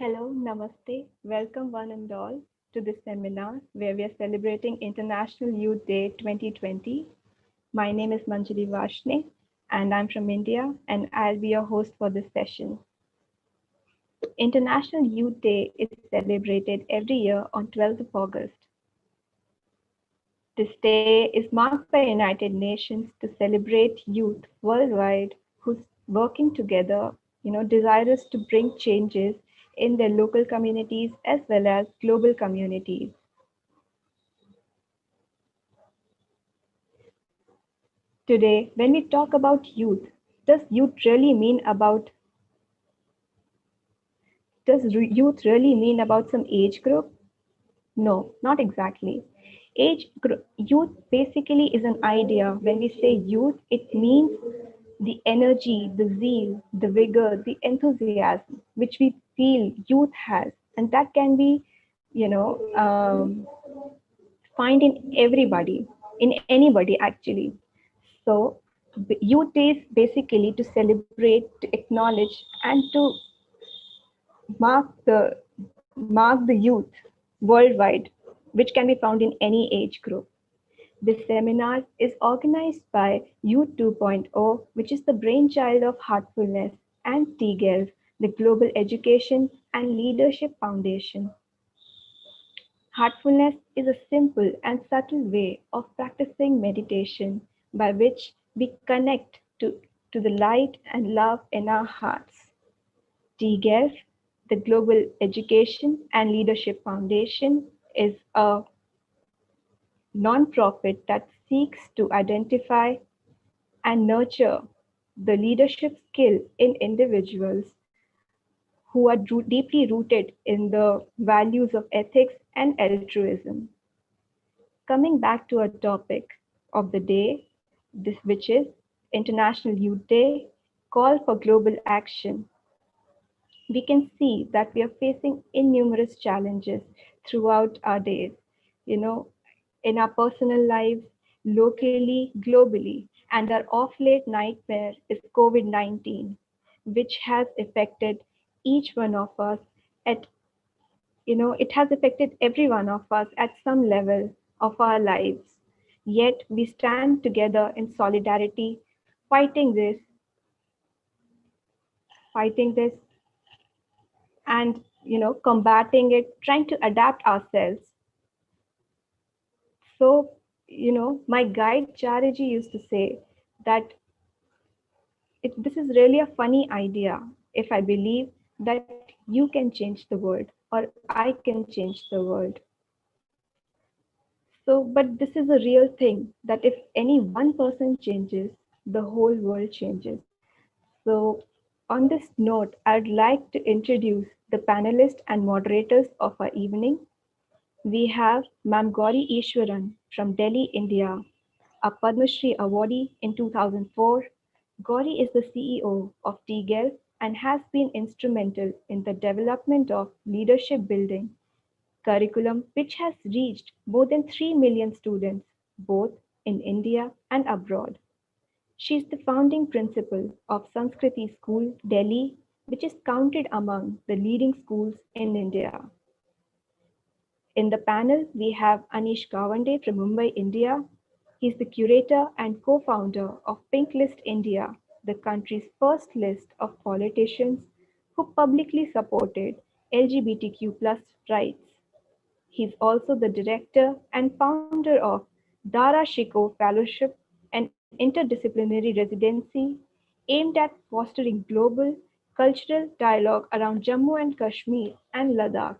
Hello, namaste. Welcome one and all to this seminar where we are celebrating International Youth Day 2020. My name is Manjari Vashne and I'm from India and I'll be your host for this session. International Youth Day is celebrated every year on 12th of August. This day is marked by United Nations to celebrate youth worldwide who's working together, desirous to bring changes in their local communities as well as global communities. Today, when we talk about youth, does youth really mean about youth really mean about some age group? No, not exactly. Youth basically is an idea. When we say youth, it means the energy, the zeal, the vigor, the enthusiasm, which we feel youth has, and that can be, you know, find in everybody, in anybody actually. So, youth is basically to celebrate, to acknowledge, and to mark the mark the youth worldwide, which can be found in any age group. This seminar is organized by Youth 2.0, which is the brainchild of Heartfulness, and tGELF, the Global Education and Leadership Foundation. Heartfulness is a simple and subtle way of practicing meditation by which we connect to the light and love in our hearts. tGELF, the Global Education and Leadership Foundation, is a nonprofit that seeks to identify and nurture the leadership skill in individuals who are deeply rooted in the values of ethics and altruism. Coming back to our topic of the day, which is International Youth Day, call for global action. We can see that we are facing innumerous challenges throughout our days, you know, in our personal lives, locally, globally, and our off late nightmare is COVID 19, which has affected each one of us at, it has affected every one of us at some level of our lives. Yet we stand together in solidarity, fighting this, fighting this, and combating it, trying to adapt ourselves. So, my guide Chariji used to say that this is really a funny idea if I believe that you can change the world or I can change the world. So, but this is a real thing that if any one person changes, the whole world changes. So, on this note, I'd like to introduce the panelists and moderators of our evening. We have Ma'am Gowri Ishwaran from Delhi, India, a Padma Shri awardee in 2004. Gowri is the CEO of tGELF and has been instrumental in the development of leadership building curriculum which has reached more than 3 million students, both in India and abroad. She is the founding principal of Sanskriti School, Delhi, which is counted among the leading schools in India. In the panel, we have Anish Gawande from Mumbai, India. He is the curator and co-founder of Pink List India, the country's first list of politicians who publicly supported LGBTQ+ rights. He is also the director and founder of Dara Shikoh Fellowship, an interdisciplinary residency aimed at fostering global cultural dialogue around Jammu and Kashmir and Ladakh.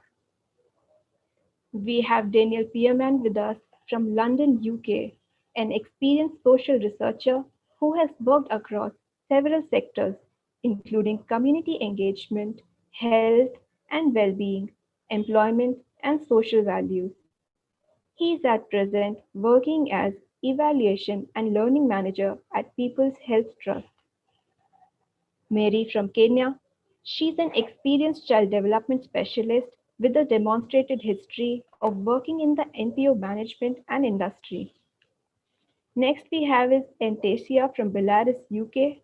We have Daniel Pearman with us from London, UK, an experienced social researcher who has worked across several sectors, including community engagement, health and well-being, employment, and social values. He is at present working as Evaluation and Learning Manager at People's Health Trust. Mary from Kenya. She's an experienced child development specialist with a demonstrated history of working in the NPO management and industry. Next, we have is Entasia from Belarus, UK,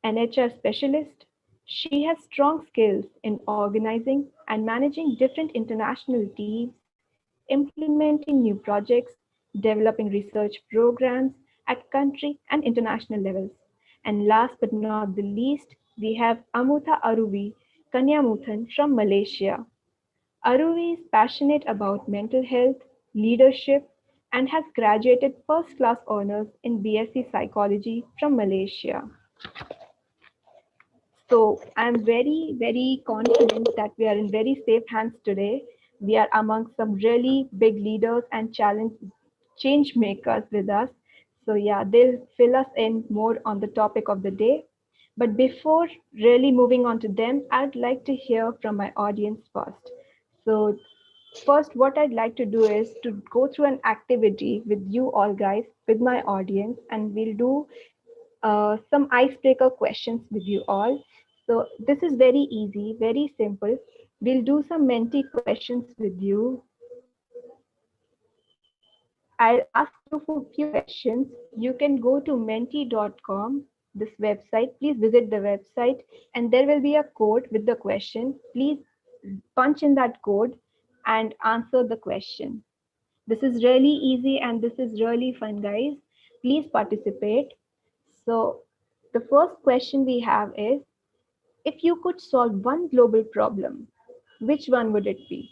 an HR specialist. She has strong skills in organizing and managing different international teams, implementing new projects, developing research programs at country and international levels. And last but not the least, we have Amutha Aruvi Kanyamuthan from Malaysia. Aruvi is passionate about mental health, leadership, and has graduated first class honors in BSc Psychology from Malaysia. So I'm very, very confident that we are in very safe hands today. We are among some really big leaders and change makers with us. So yeah, they'll fill us in more on the topic of the day. But before really moving on to them, I'd like to hear from my audience first. So first, what I'd like to do is to go through an activity with you all guys, with my audience, and we'll do some icebreaker questions with you all. So this is very easy, very simple. We'll do some Menti questions with you. I'll ask you for a few questions. You can go to menti.com, this website. Please visit the website, and there will be a code with the question. Please punch in that code and answer the question. This is really easy and this is really fun, guys. Please participate. So, the first question we have is, if you could solve one global problem, which one would it be?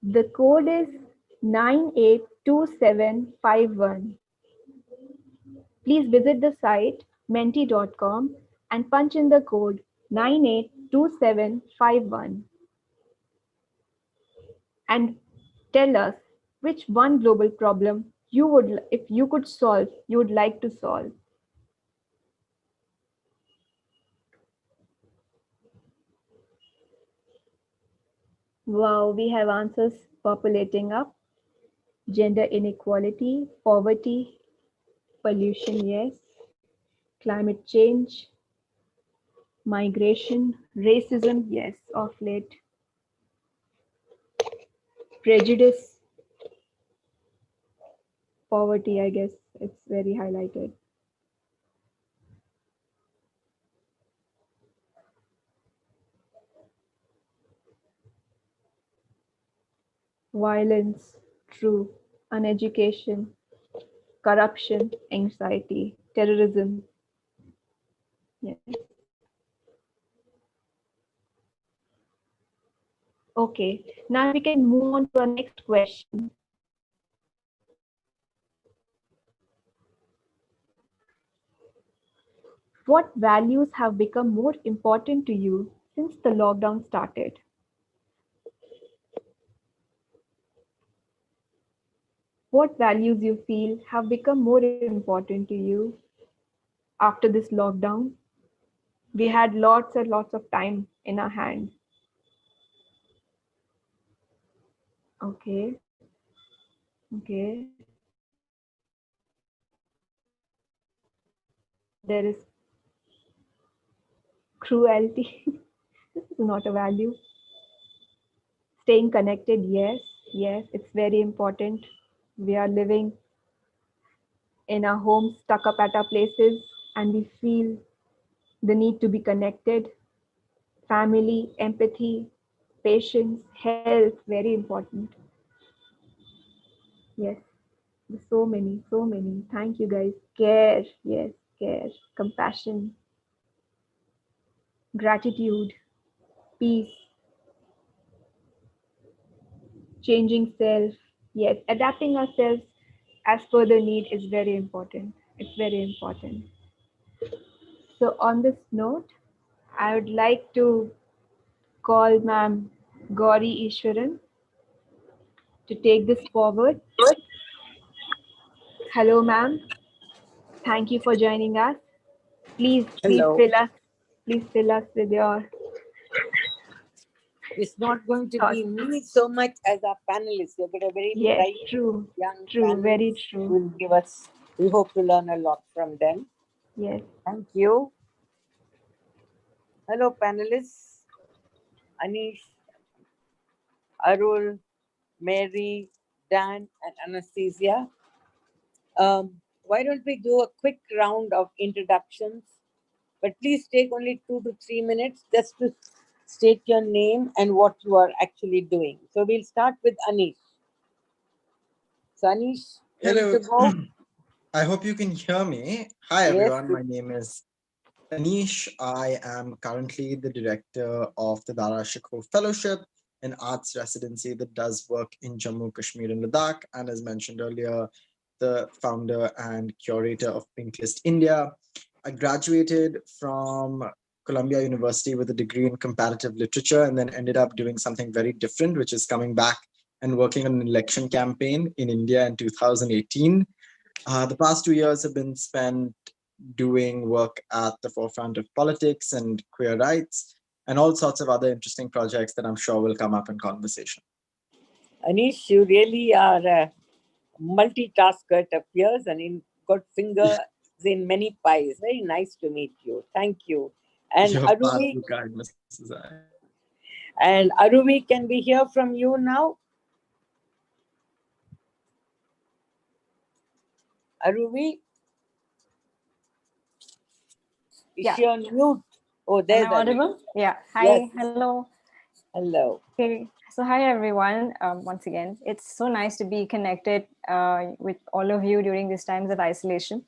The code is 982751. Please visit the site menti.com and punch in the code 982751 and tell us which one global problem you would, if you could solve, you would like to solve. Wow, we have answers populating up. Gender inequality, poverty, pollution, yes. Climate change, migration, racism, yes, of late. Prejudice, poverty, I guess it's very highlighted. Violence, true. Uneducation, corruption, anxiety, terrorism, yes. Okay, now we can move on to our next question. What values have become more important to you since the lockdown started? What values you feel have become more important to you after this lockdown? We had lots and lots of time in our hand. Okay, okay. There is cruelty. This is not a value. Staying connected, yes, yes, it's very important. We are living in our homes, stuck up at our places, and we feel the need to be connected. Family, empathy, patience, health, very important. Yes, so many, so many. Thank you guys. Care, yes, care, compassion, gratitude, peace, changing self. Yes, adapting ourselves as per the need is very important. It's very important. So, on this note, I would like to call Ma'am Gowri Ishwaran to take this forward. Hello, ma'am. Thank you for joining us. Please Hello. fill us with your It's not going to thoughts. be me so much as our panelists. You've got a very Yes, bright true, young true, very panelist who true. will give us, we hope to learn a lot from them. Yes, Thank you. Hello, panelists. Anish, Arul, Mary, Dan, and Anastasia. why don't we do a quick round of introductions? But please take only 2 to 3 minutes just to state your name and what you are actually doing. So we'll start with Anish. So Anish, ready Hello. to go? I hope you can hear me. Hi, Yes. everyone. My name is Anish. I am currently the director of the Dara Shikoh Fellowship, an arts residency that does work in Jammu, Kashmir, and Ladakh. And as mentioned earlier, the founder and curator of Pinklist India. I graduated from Columbia University with a degree in comparative literature and then ended up doing something very different, which is coming back and working on an election campaign in India in 2018. The past 2 years have been spent doing work at the forefront of politics and queer rights and all sorts of other interesting projects that I'm sure will come up in conversation. Anish, you really are a multitasker, it appears, and got fingers in many pies. Very nice to meet you. Thank you. And You're far Arumi, too kind, Mrs. I. can we hear from you now? Arumi, is Yeah. she on mute? Oh, Am there's I Arumi. audible? Yeah. Yes. Hi. Hello. Hello. Okay. So hi everyone. Once again, it's so nice to be connected with all of you during these times of isolation.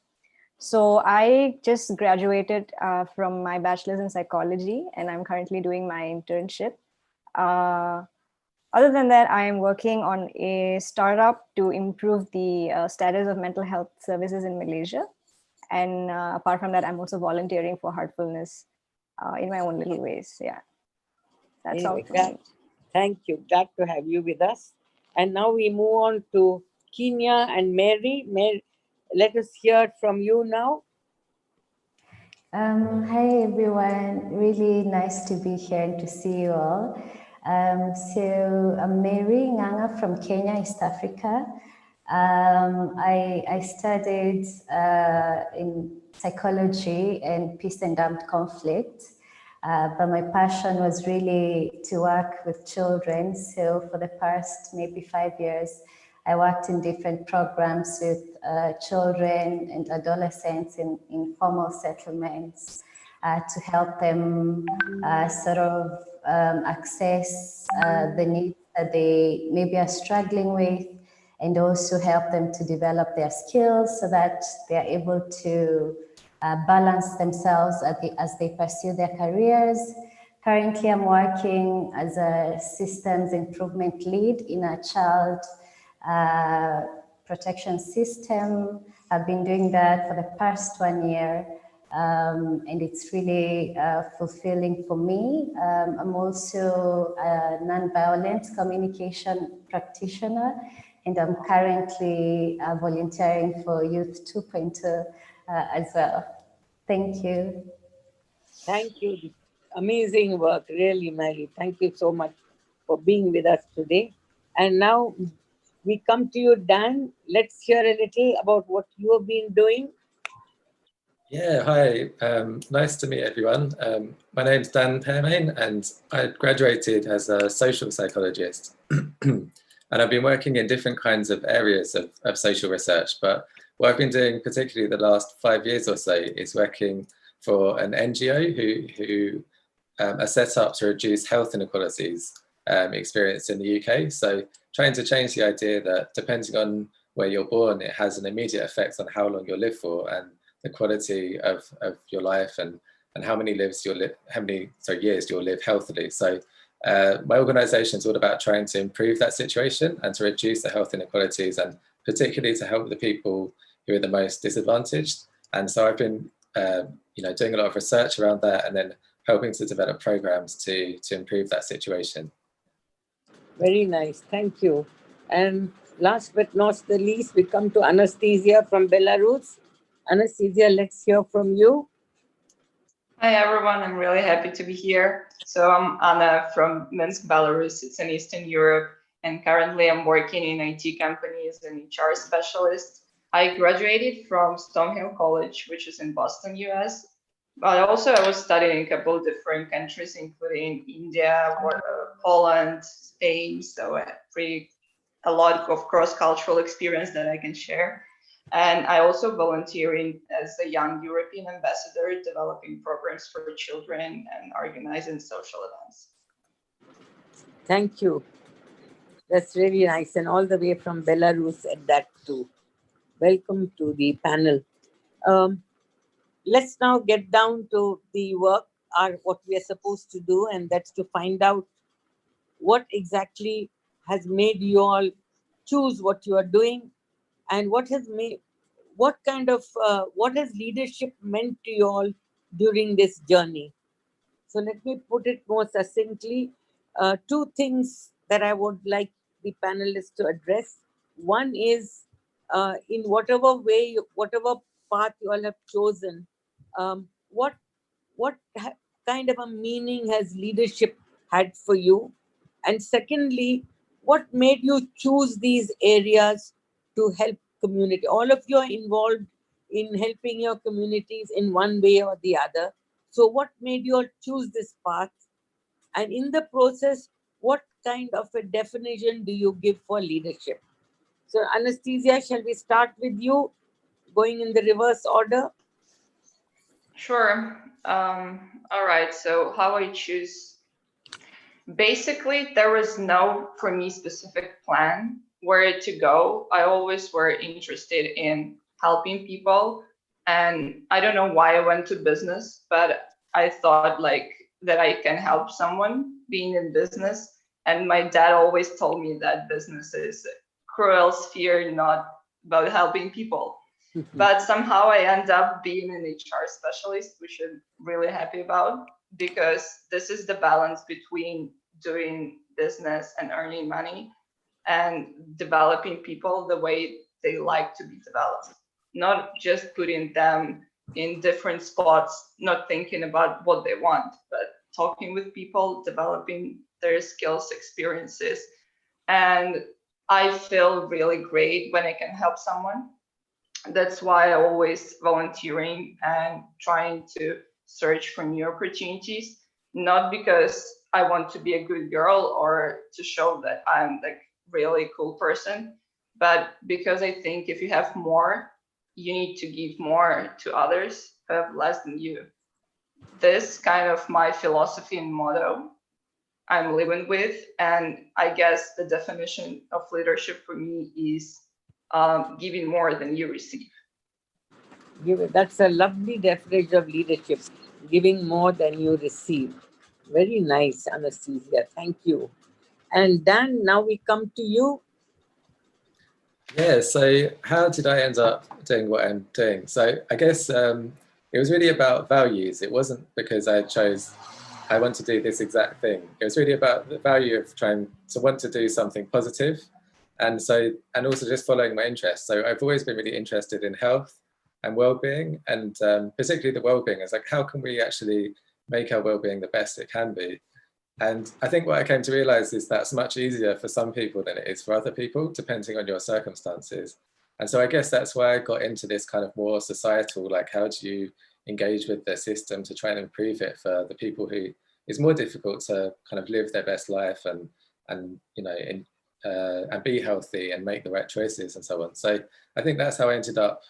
So I just graduated from my bachelor's in psychology, and I'm currently doing my internship. Other than that, I am working on a startup to improve the status of mental health services in Malaysia. And apart from that, I'm also volunteering for Heartfulness in my own little ways. Yeah, that's all Anyway, from me. thank you. Glad to have you with us. And now we move on to Kenya and Mary. Mary, let us hear from you now. Hi everyone, really nice to be here and to see you all. So I'm Mary Nganga from Kenya, East Africa. I studied in psychology and peace and armed conflict, but my passion was really to work with children. So for the past maybe 5 years, I worked in different programs with children and adolescents in informal settlements to help them access the needs that they maybe are struggling with, and also help them to develop their skills so that they are able to balance themselves as they pursue their careers. Currently, I'm working as a systems improvement lead in a child protection system. I've been doing that for the past 1 year, and it's really fulfilling for me. I'm also a nonviolent communication practitioner, and I'm currently volunteering for Youth 2.0 as well. Thank you. Thank you. Amazing work, really, Mary. Thank you so much for being with us today. And now we come to you, Dan. Let's hear a little about what you have been doing. Yeah, hi. Nice to meet everyone. My name's Dan Pearmain, and I graduated as a social psychologist. And I've been working in different kinds of areas of social research. But what I've been doing, particularly the last 5 years or so, is working for an NGO who are set up to reduce health inequalities experienced in the UK. So trying to change the idea that depending on where you're born, it has an immediate effect on how long you'll live for and the quality of your life and how many years you'll live healthily. So my organisation is all about trying to improve that situation and to reduce the health inequalities, and particularly to help the people who are the most disadvantaged. And so I've been doing a lot of research around that and then helping to develop programs to improve that situation. Very nice. Thank you. And last but not the least, we come to Anastasia from Belarus. Anastasia, let's hear from you. Hi everyone, I'm really happy to be here. So I'm Anna from Minsk, Belarus. It's in Eastern Europe, and currently I'm working in IT companies as an HR specialist. I graduated from Stonehill College, which is in Boston, US. But also I was studying in a couple of different countries, including India, Poland, Spain. So a lot of cross-cultural experience that I can share. And I also volunteering as a young European ambassador, developing programs for children and organizing social events. Thank you. That's really nice. And all the way from Belarus at that too. Welcome to the panel. Um, let's now get down to the work, or what we are supposed to do, and that's to find out what exactly has made you all choose what you are doing, and what has made, what has leadership meant to you all during this journey. So let me put it more succinctly. Two things that I would like the panelists to address. One is, in whatever way, whatever path you all have chosen, what kind of a meaning has leadership had for you? And secondly, what made you choose these areas to help community? All of you are involved in helping your communities in one way or the other. So what made you all choose this path? And in the process, what kind of a definition do you give for leadership? So Anastasia, shall we start with you, going in the reverse order? Sure. All right. So how I choose. Basically, there was no, for me, specific plan where to go. I always were interested in helping people. And I don't know why I went to business, but I thought like that I can help someone being in business. And my dad always told me that business is a cruel sphere, not about helping people. But somehow I end up being an HR specialist, which I'm really happy about, because this is the balance between doing business and earning money and developing people the way they like to be developed, not just putting them in different spots, not thinking about what they want, but talking with people, developing their skills, experiences. And I feel really great when I can help someone. That's why I always volunteering and trying to search for new opportunities, not because I want to be a good girl or to show that I'm like really cool person, but because I think if you have more, you need to give more to others who have less than you. This kind of my philosophy and motto I'm living with. And I guess the definition of leadership for me is giving more than you receive. That's a lovely definition of leadership, giving more than you receive. Very nice, Anastasia. Thank you. And Dan, now we come to you. Yeah, so how did I end up doing what I'm doing? So I guess it was really about values. It wasn't because I want to do this exact thing. It was really about the value of trying to want to do something positive, and also just following my interests. So I've always been really interested in health and well-being, and particularly the well-being. It's like, how can we actually make our well-being the best it can be? And I think what I came to realize is that's much easier for some people than it is for other people, depending on your circumstances. And so I guess that's why I got into this kind of more societal, like, how do you engage with the system to try and improve it for the people who it's more difficult to kind of live their best life and and be healthy and make the right choices and so on. So I think that's how I ended up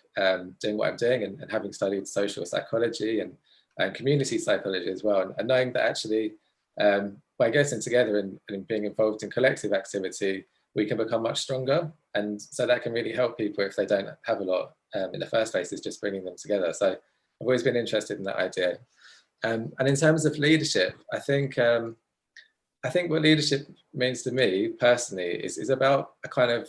doing what I'm doing, and having studied social psychology and community psychology as well, and knowing that actually by getting together and being involved in collective activity, we can become much stronger. And so that can really help people if they don't have a lot in the first place, is just bringing them together. So I've always been interested in that idea. And in terms of leadership, I think what leadership means to me personally is about a kind of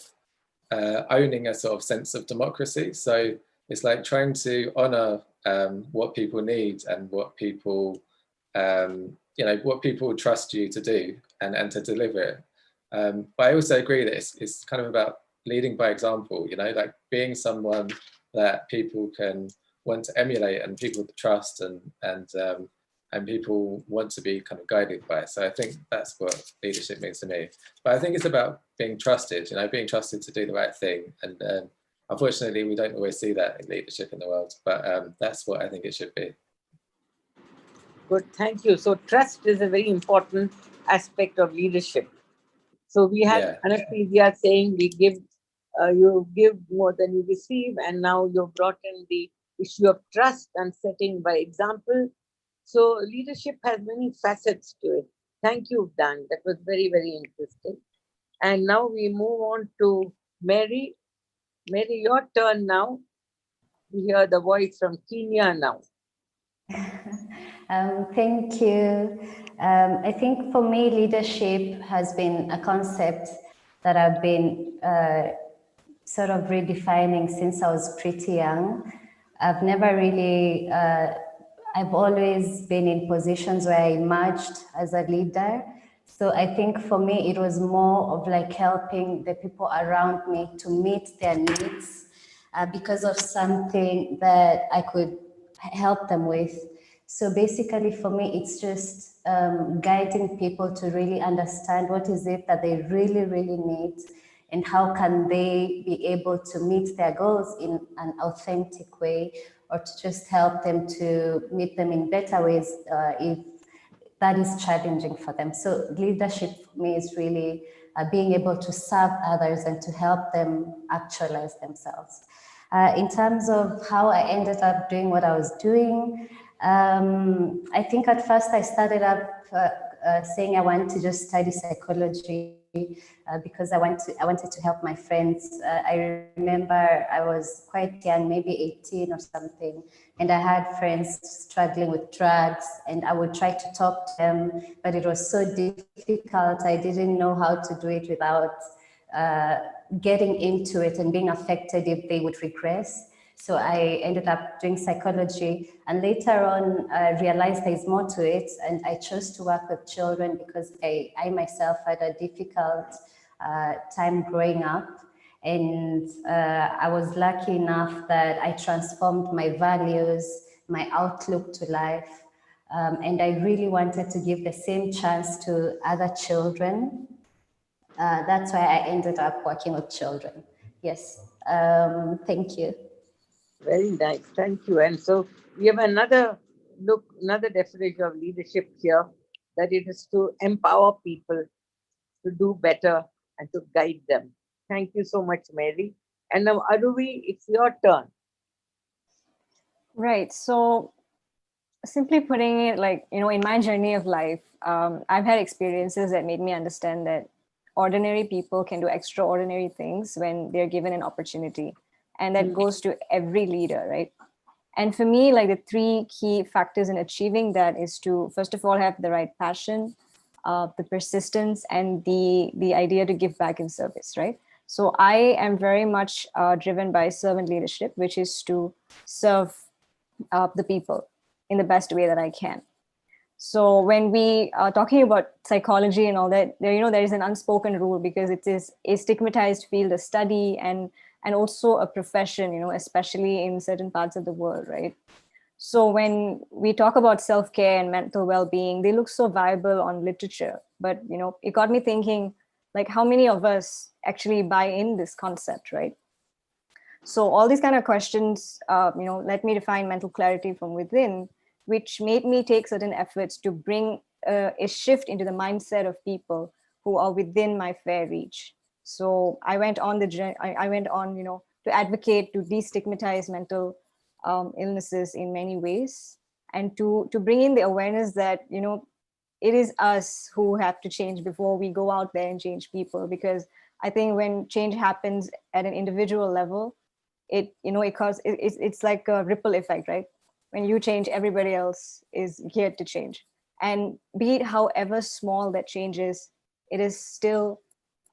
owning a sort of sense of democracy. So it's like trying to honor what people need and what people what people trust you to do and to deliver it. But I also agree that it's kind of about leading by example, like being someone that people can want to emulate and people trust and people want to be kind of guided by. So I think that's what leadership means to me. But I think it's about being trusted, being trusted to do the right thing. And unfortunately, we don't always see that in leadership in the world, but that's what I think it should be. Good, thank you. So trust is a very important aspect of leadership. So we have Anastasia saying we give you give more than you receive, and now you've brought in the issue of trust and setting by example. So leadership has many facets to it. Thank you, Dan. That was very, very interesting. And now we move on to Mary. Mary, your turn now. We hear the voice from Kenya now. Thank you. I think for me, leadership has been a concept that I've been sort of redefining since I was pretty young. I've never really, I've always been in positions where I emerged as a leader. So I think for me, it was more of like helping the people around me to meet their needs because of something that I could help them with. So basically for me, it's just guiding people to really understand what is it that they really, really need and how can they be able to meet their goals in an authentic way, or to just help them to meet them in better ways if that is challenging for them. So leadership for me is really being able to serve others and to help them actualize themselves. In terms of how I ended up doing what I was doing, I think at first I started up saying I want to just study psychology because I wanted to help my friends. I remember I was quite young, maybe 18 or something, and I had friends struggling with drugs, and I would try to talk to them, but it was so difficult. I didn't know how to do it without getting into it and being affected if they would regress. So I ended up doing psychology, and later on I realized there's more to it, and I chose to work with children because I myself had a difficult time growing up, and I was lucky enough that I transformed my values, my outlook to life, and I really wanted to give the same chance to other children. That's why I ended up working with children. Yes, thank you. Very nice. Thank you. And so we have another look, another definition of leadership here, that it is to empower people to do better and to guide them. Thank you so much, Mary. And now, Aruvi, it's your turn. Right. So simply putting it, like, in my journey of life, I've had experiences that made me understand that ordinary people can do extraordinary things when they're given an opportunity. And that goes to every leader, right? And for me, like, the three key factors in achieving that is to, first of all, have the right passion, the persistence, and the idea to give back in service, right? So I am very much driven by servant leadership, which is to serve the people in the best way that I can. So when we are talking about psychology and all that, there is an unspoken rule, because it is a stigmatized field of study and also a profession, especially in certain parts of the world, right? So when we talk about self-care and mental well-being, they look so viable on literature, but it got me thinking, like, how many of us actually buy in this concept, right? So all these kind of questions, let me define mental clarity from within, which made me take certain efforts to bring a shift into the mindset of people who are within my fair reach. So I went on to advocate to destigmatize mental illnesses in many ways, and to bring in the awareness that it is us who have to change before we go out there and change people. Because I think when change happens at an individual level, it's like a ripple effect, right? When you change, everybody else is geared to change, and be it however small that change is, it is still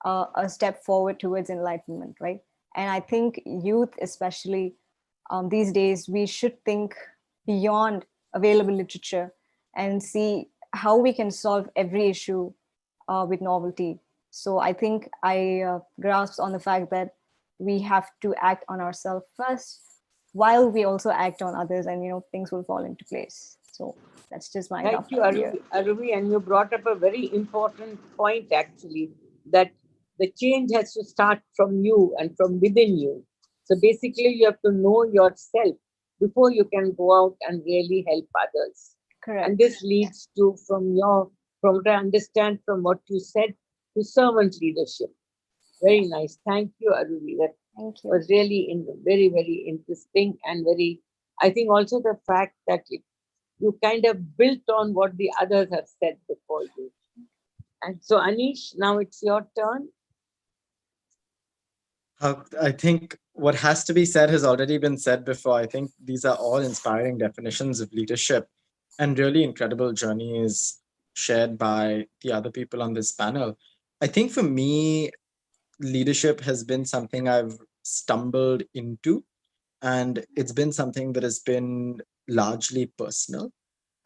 a step forward towards enlightenment, right? And I think youth, especially these days, we should think beyond available literature and see how we can solve every issue with novelty. So I think I grasp on the fact that we have to act on ourselves first, while we also act on others, and things will fall into place. So that's just my Thank you, idea. Aruvi. And you brought up a very important point, actually, that the change has to start from you and from within you. So basically, you have to know yourself before you can go out and really help others. Correct. And this leads to, from what I understand from what you said, to servant leadership, Very nice. Thank you, Aruvi. That Thank you. was really very, very interesting and very, I think also the fact that you kind of built on what the others have said before you. And so, Anish, now it's your turn. I think what has to be said has already been said before. I think these are all inspiring definitions of leadership and really incredible journeys shared by the other people on this panel. I think for me, leadership has been something I've stumbled into, and it's been something that has been largely personal.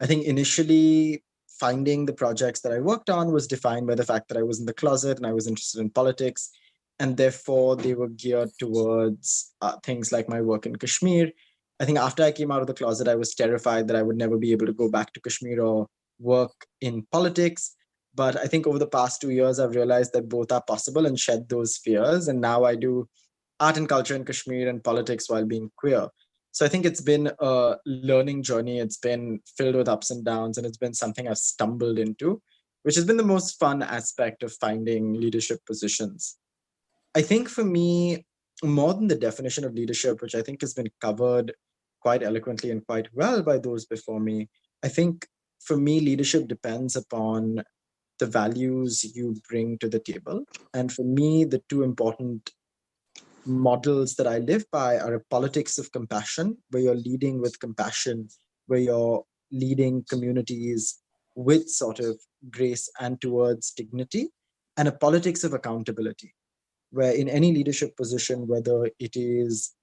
I think initially finding the projects that I worked on was defined by the fact that I was in the closet and I was interested in politics. And therefore, they were geared towards things like my work in Kashmir. I think after I came out of the closet, I was terrified that I would never be able to go back to Kashmir or work in politics. But I think over the past 2 years, I've realized that both are possible and shed those fears. And now I do art and culture in Kashmir and politics while being queer. So I think it's been a learning journey. It's been filled with ups and downs, and it's been something I've stumbled into, which has been the most fun aspect of finding leadership positions. I think for me, more than the definition of leadership, which I think has been covered quite eloquently and quite well by those before me, I think for me, leadership depends upon the values you bring to the table. And for me, the two important models that I live by are a politics of compassion, where you're leading with compassion, where you're leading communities with sort of grace and towards dignity, and a politics of accountability, where in any leadership position, whether it is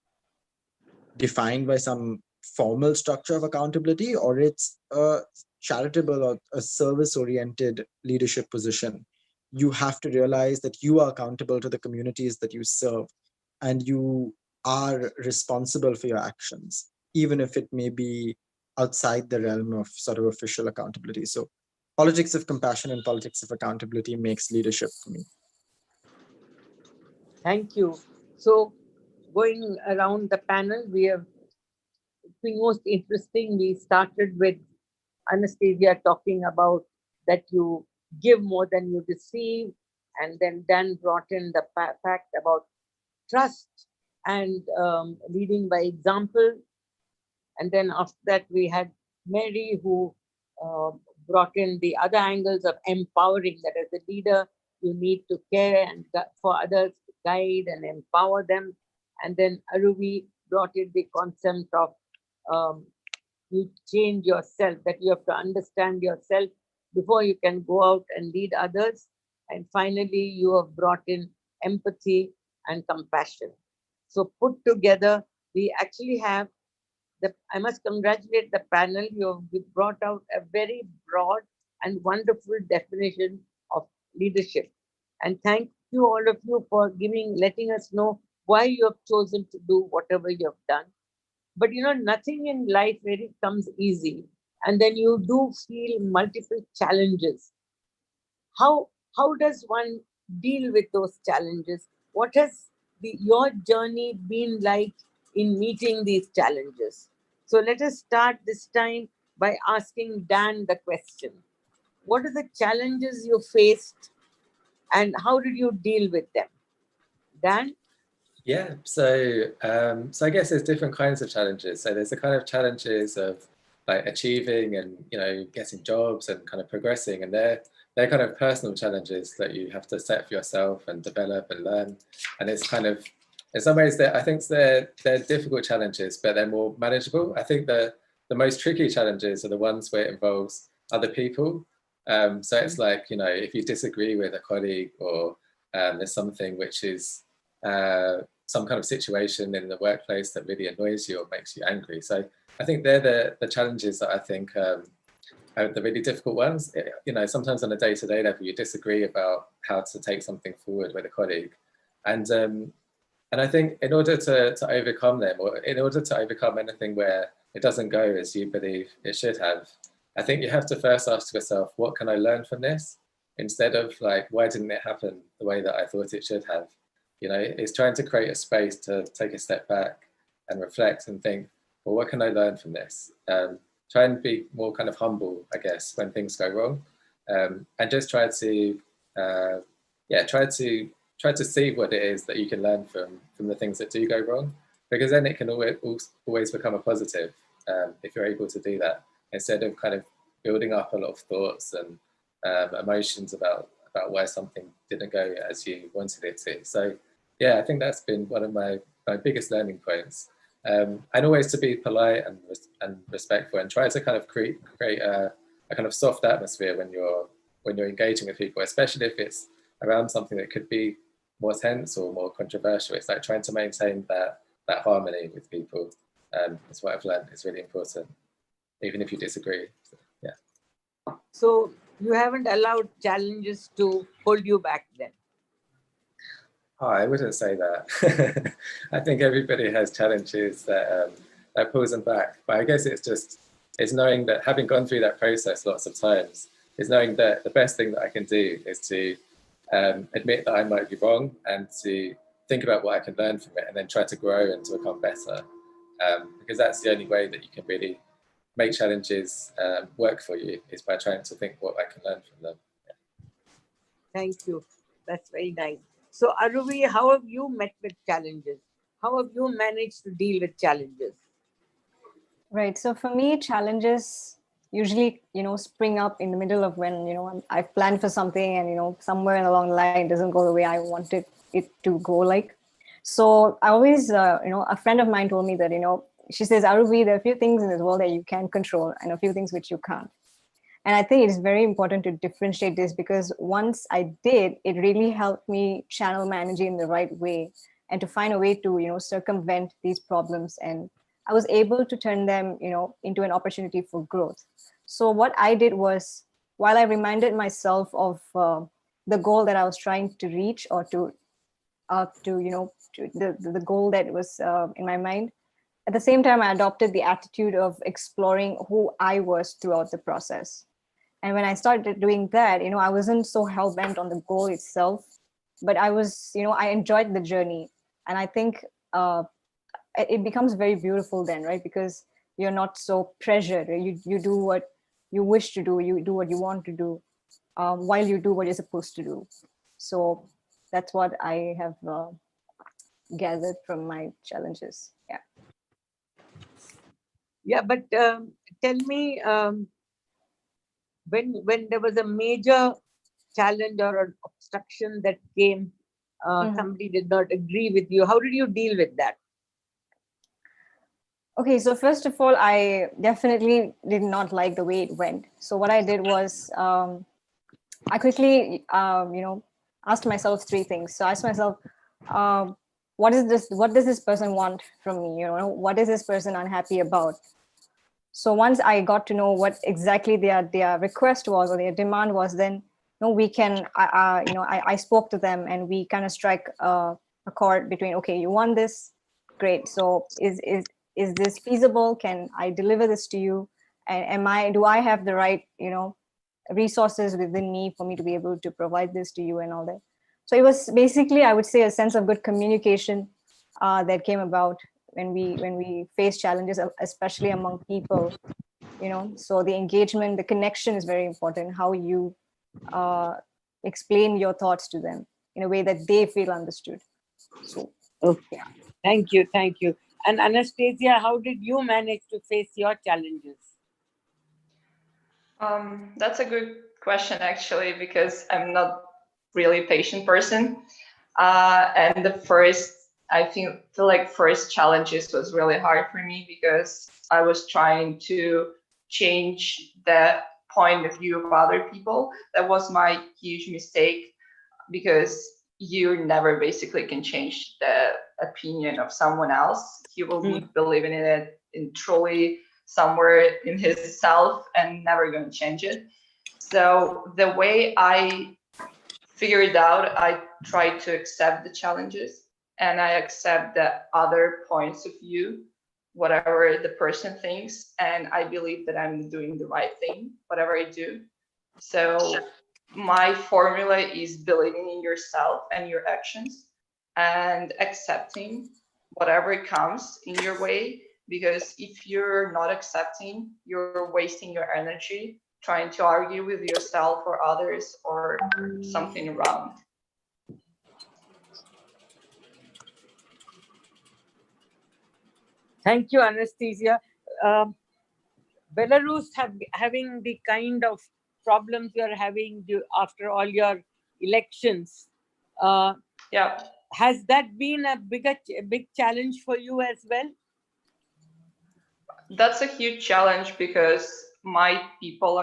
defined by some formal structure of accountability or it's a charitable or a service oriented leadership position, you have to realize that you are accountable to the communities that you serve and you are responsible for your actions, even if it may be outside the realm of sort of official accountability. So politics of compassion and politics of accountability makes leadership for me. Thank you. So, going around the panel, we have been most interesting. We started with Anastasia talking about that you give more than you receive, and then Dan brought in the fact about trust and leading by example. And then after that, we had Mary who uh, brought in the other angles of empowering, that as a leader, you need to care and for others, guide and empower them. And then Aruvi brought in the concept of um, you change yourself, that you have to understand yourself before you can go out and lead others. And finally, you have brought in empathy and compassion. So, put together, we actually have I must congratulate the panel. You have brought out a very broad and wonderful definition of leadership. And thank you, all of you, for letting us know why you have chosen to do whatever you have done. But nothing in life really comes easy. And then you do feel multiple challenges. How does one deal with those challenges? What has your journey been like in meeting these challenges? So let us start this time by asking Dan the question. What are the challenges you faced and how did you deal with them? Dan? Yeah, so I guess there's different kinds of challenges. So there's the kind of challenges of like achieving and getting jobs and kind of progressing, and they're kind of personal challenges that you have to set for yourself and develop and learn. And it's kind of in some ways I think they're difficult challenges, but they're more manageable. I think the most tricky challenges are the ones where it involves other people. So it's like if you disagree with a colleague or there's something which is some kind of situation in the workplace that really annoys you or makes you angry. So I think they're the challenges that I think are the really difficult ones. Sometimes on a day-to-day level, you disagree about how to take something forward with a colleague. And I think in order to overcome them, or in order to overcome anything where it doesn't go as you believe it should have, I think you have to first ask yourself, what can I learn from this? Instead of like, why didn't it happen the way that I thought it should have? It's trying to create a space to take a step back and reflect and think, well, what can I learn from this? Try and be more kind of humble, I guess, when things go wrong, and just try to try to see what it is that you can learn from the things that do go wrong, because then it can always become a positive if you're able to do that, instead of kind of building up a lot of thoughts and emotions about why something didn't go as you wanted it to. So yeah, I think that's been one of my biggest learning points. And always to be polite and respectful, and try to kind of create a kind of soft atmosphere when you're engaging with people, especially if it's around something that could be more tense or more controversial. It's like trying to maintain that harmony with people. Is what I've learned is really important, even if you disagree. So, yeah. So you haven't allowed challenges to hold you back then? Oh, I wouldn't say that. I think everybody has challenges that pulls them back. But I guess it's knowing that, having gone through that process lots of times, is knowing that the best thing that I can do is to admit that I might be wrong, and to think about what I can learn from it, and then try to grow and to become better. Because that's the only way that you can really make challenges work for you, is by trying to think what I can learn from them. Yeah. Thank you. That's very nice. So Aruvi, how have you met with challenges? How have you managed to deal with challenges? Right. So for me, challenges usually, spring up in the middle of when, I've planned for something and, somewhere along the line it doesn't go the way I wanted it to go like. So I always, a friend of mine told me that, she says, Aruvi, there are a few things in this world that you can control and a few things which you can't. And I think it is very important to differentiate this, because once I did, it really helped me channel my energy in the right way and to find a way to, circumvent these problems. And I was able to turn them, into an opportunity for growth. So what I did was, while I reminded myself of the goal that I was trying to reach, or to the goal that was in my mind, at the same time, I adopted the attitude of exploring who I was throughout the process. And when I started doing that, I wasn't so hell-bent on the goal itself, but I was, I enjoyed the journey. And I think it becomes very beautiful then, right? Because you're not so pressured. You do what you wish to do, you do what you want to do, while you do what you're supposed to do. So that's what I have gathered from my challenges. Yeah. Yeah, but tell me, when there was a major challenge or an obstruction that came, somebody did not agree with you, how did you deal with that? Okay, so first of all, I definitely did not like the way it went. So what I did was, I quickly, asked myself three things. So I asked myself, what does this person want from me? What is this person unhappy about? So once I got to know what exactly their request was, or their demand was, then we can, I spoke to them, and we kind of strike a chord between, okay, you want this, great. So is this feasible? Can I deliver this to you? And do I have the right, resources within me for me to be able to provide this to you and all that? So it was basically, I would say, a sense of good communication that came about when we face challenges, especially among people. So the engagement, the connection is very important. How you explain your thoughts to them in a way that they feel understood. So okay, thank you. And Anastasia, how did you manage to face your challenges? That's a good question, actually, because I'm not really a patient person. And the first, I feel like first challenges was really hard for me, because I was trying to change the point of view of other people. That was my huge mistake, because you never basically can change the opinion of someone else. He will be believing in it in truly somewhere in his self and never going to change it. So the way I figured out, I try to accept the challenges, and I accept the other points of view, whatever the person thinks, and I believe that I'm doing the right thing, whatever I do. So my formula is believing in yourself and your actions, and accepting whatever comes in your way, because if you're not accepting, you're wasting your energy trying to argue with yourself or others or something around. Thank you, Anastasia. Belarus having the kind of problems you're having after all your elections. Yeah, Has that been a big challenge for you as well? that's a huge challenge because my people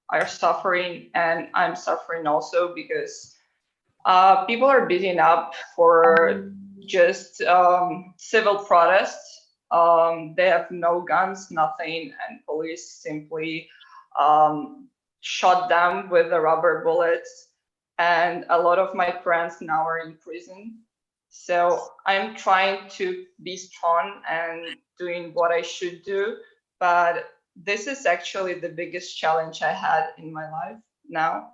are suffering and I'm suffering also because people are beating up for just civil protests. They have no guns, nothing, and police simply shot them with the rubber bullets. And a lot of my friends now are in prison. So I'm trying to be strong and doing what I should do. But this is actually the biggest challenge I had in my life now.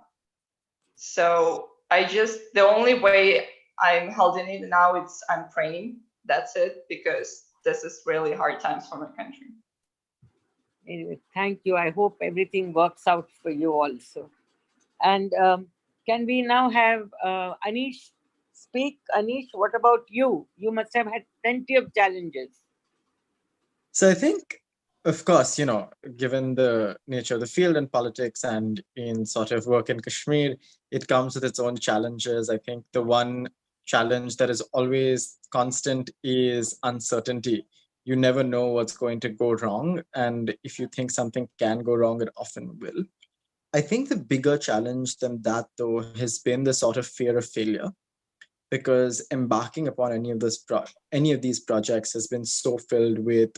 So the only way I'm holding it now is I'm praying. That's it, because this is really hard times for my country. Anyway, thank you. I hope everything works out for you also. And can we now have Anish speak? Anish, what about you? You must have had plenty of challenges. So I think, of course, given the nature of the field in politics and in sort of work in Kashmir, it comes with its own challenges. I think the one challenge that is always constant is uncertainty. You never know what's going to go wrong. And if you think something can go wrong, it often will. I think the bigger challenge than that, though, has been the sort of fear of failure, because embarking upon any of these projects has been so filled with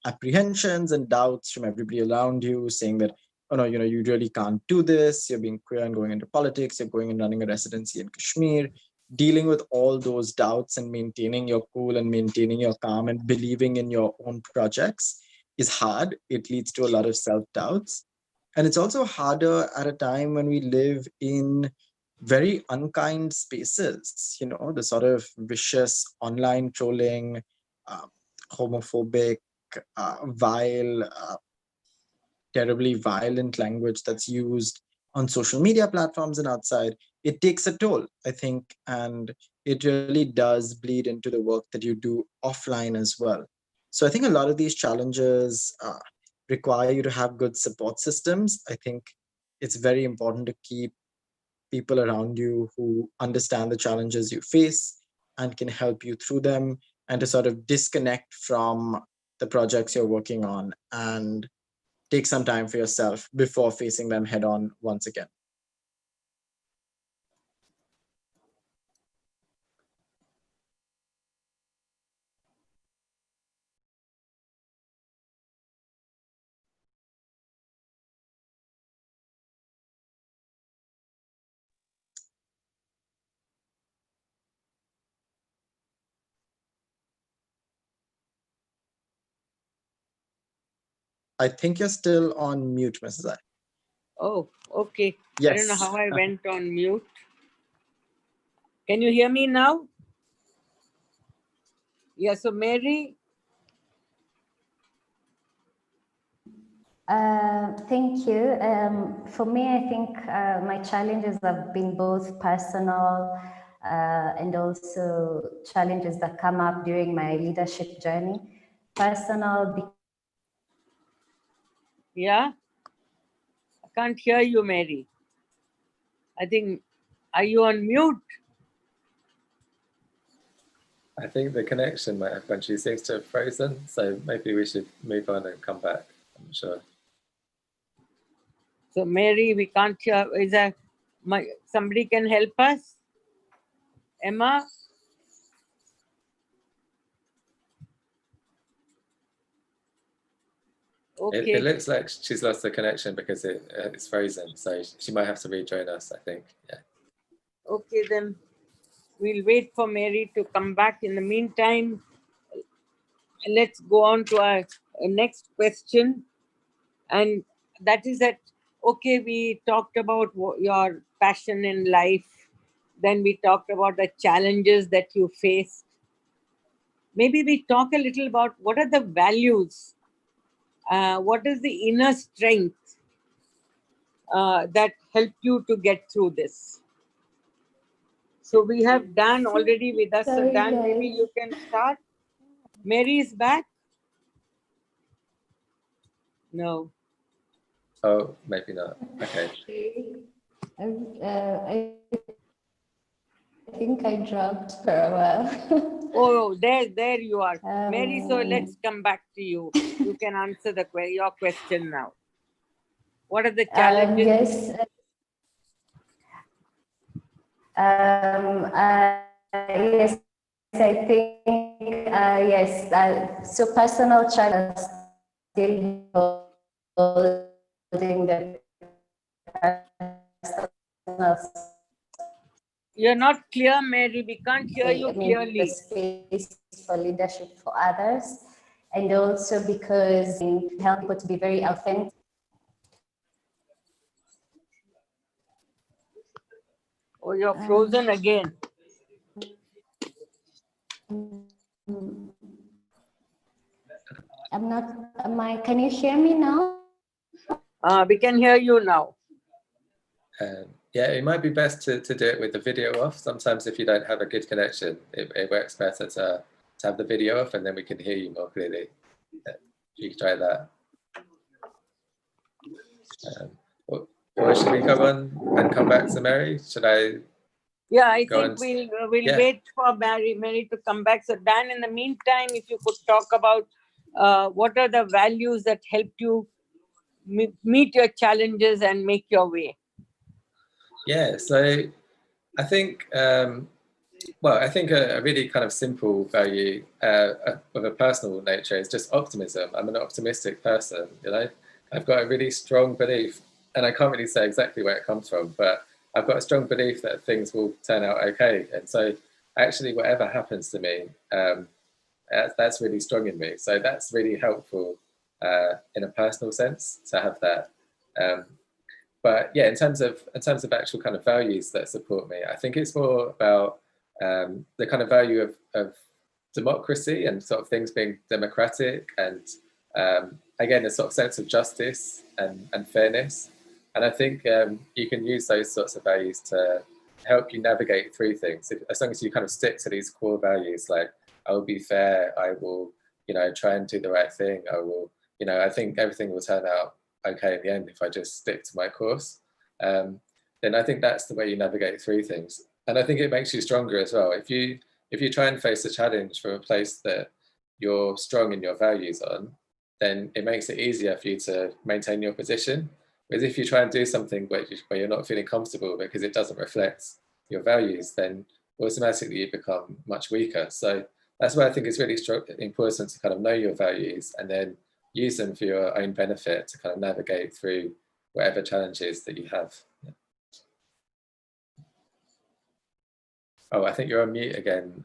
apprehensions and doubts from everybody around you, saying that, oh no, you really can't do this. You're being queer and going into politics. You're going and running a residency in Kashmir. Dealing with all those doubts and maintaining your cool and maintaining your calm and believing in your own projects is hard. It leads to a lot of self doubts. And it's also harder at a time when we live in very unkind spaces, the sort of vicious online trolling, uh, homophobic, vile, terribly violent language that's used on social media platforms and outside. It takes a toll, I think, and it really does bleed into the work that you do offline as well. So I think a lot of these challenges require you to have good support systems. I think it's very important to keep people around you who understand the challenges you face and can help you through them, and to sort of disconnect from the projects you're working on and take some time for yourself before facing them head on once again. I think you're still on mute, Mrs. I. Oh, okay. I don't know Yes. how I went on mute. Can you hear me now? Yeah, so Mary. Thank you. For me, I think my challenges have been both personal and also challenges that come up during my leadership journey. Personal. Yeah, I can't hear you, Mary. I think, are you on mute? I think the connection might have gone. She seems to have frozen, so maybe we should move on and come back. I'm not sure. So Mary, we can't hear. Somebody can help us? Emma? Okay. It looks like she's lost the connection because it's frozen, so she might have to rejoin us, I think. Yeah. Okay, then we'll wait for Mary to come back. In the meantime, let's go on to our next question. And that is that, okay, we talked about your passion in life. Then we talked about the challenges that you faced. Maybe we talk a little about what are the values, what is the inner strength that helped you to get through this. So we have Dan already with us. So Dan, maybe you can start. Mary is back. No. Oh, maybe not. Okay. I think I dropped for a while. Oh, there you are. Mary, so let's Um, come back to you. You can answer your question now. What are the challenges? yes. Yes, I think, yes. So personal challenges still holding the personal You're not clear, Mary. We can't hear you the clearly. space for leadership for others, and also because it helps people to be very authentic. Oh, you're frozen again. Can you hear me now? We can hear you now. Yeah, it might be best to do it with the video off. Sometimes if you don't have a good connection, it works better to have the video off and then we can hear you more clearly. You can try that. Or should we go on and come back to Mary? Should I? Yeah, I go think on? we'll Yeah. wait for Mary to come back. So Dan, in the meantime, if you could talk about what are the values that helped you meet your challenges and make your way. Yeah, so I think, I think a really kind of simple value of a personal nature is just optimism. I'm an optimistic person, you know. I've got a really strong belief, and I can't really say exactly where it comes from, but I've got a strong belief that things will turn out okay. And so actually whatever happens to me, that's really strong in me. So that's really helpful in a personal sense to have that. But yeah, in terms of actual kind of values that support me, I think it's more about the kind of value of democracy and sort of things being democratic, and again, a sort of sense of justice and fairness. And I think you can use those sorts of values to help you navigate through things. As long as you kind of stick to these core values, like I will be fair, I will, try and do the right thing, I will, I think everything will turn out okay in the end if I just stick to my course. Then I think that's the way you navigate through things. And I think it makes you stronger as well. If you try and face a challenge from a place that you're strong in your values on, then it makes it easier for you to maintain your position. Whereas if you try and do something where you're not feeling comfortable because it doesn't reflect your values, then automatically you become much weaker. So that's why I think it's really important to kind of know your values and then use them for your own benefit to kind of navigate through whatever challenges that you have. Yeah. Oh, I think you're on mute again.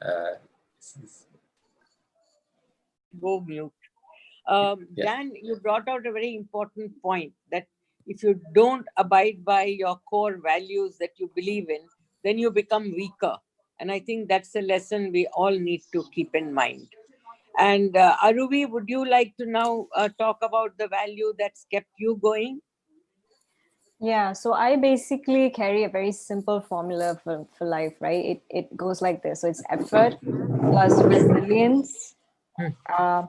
Go mute. Yeah. Dan, you brought out a very important point that if you don't abide by your core values that you believe in, then you become weaker. And I think that's a lesson we all need to keep in mind. And Aruvi, would you like to now talk about the value that's kept you going? Yeah, so I basically carry a very simple formula for life, right? It goes like this. So it's effort plus resilience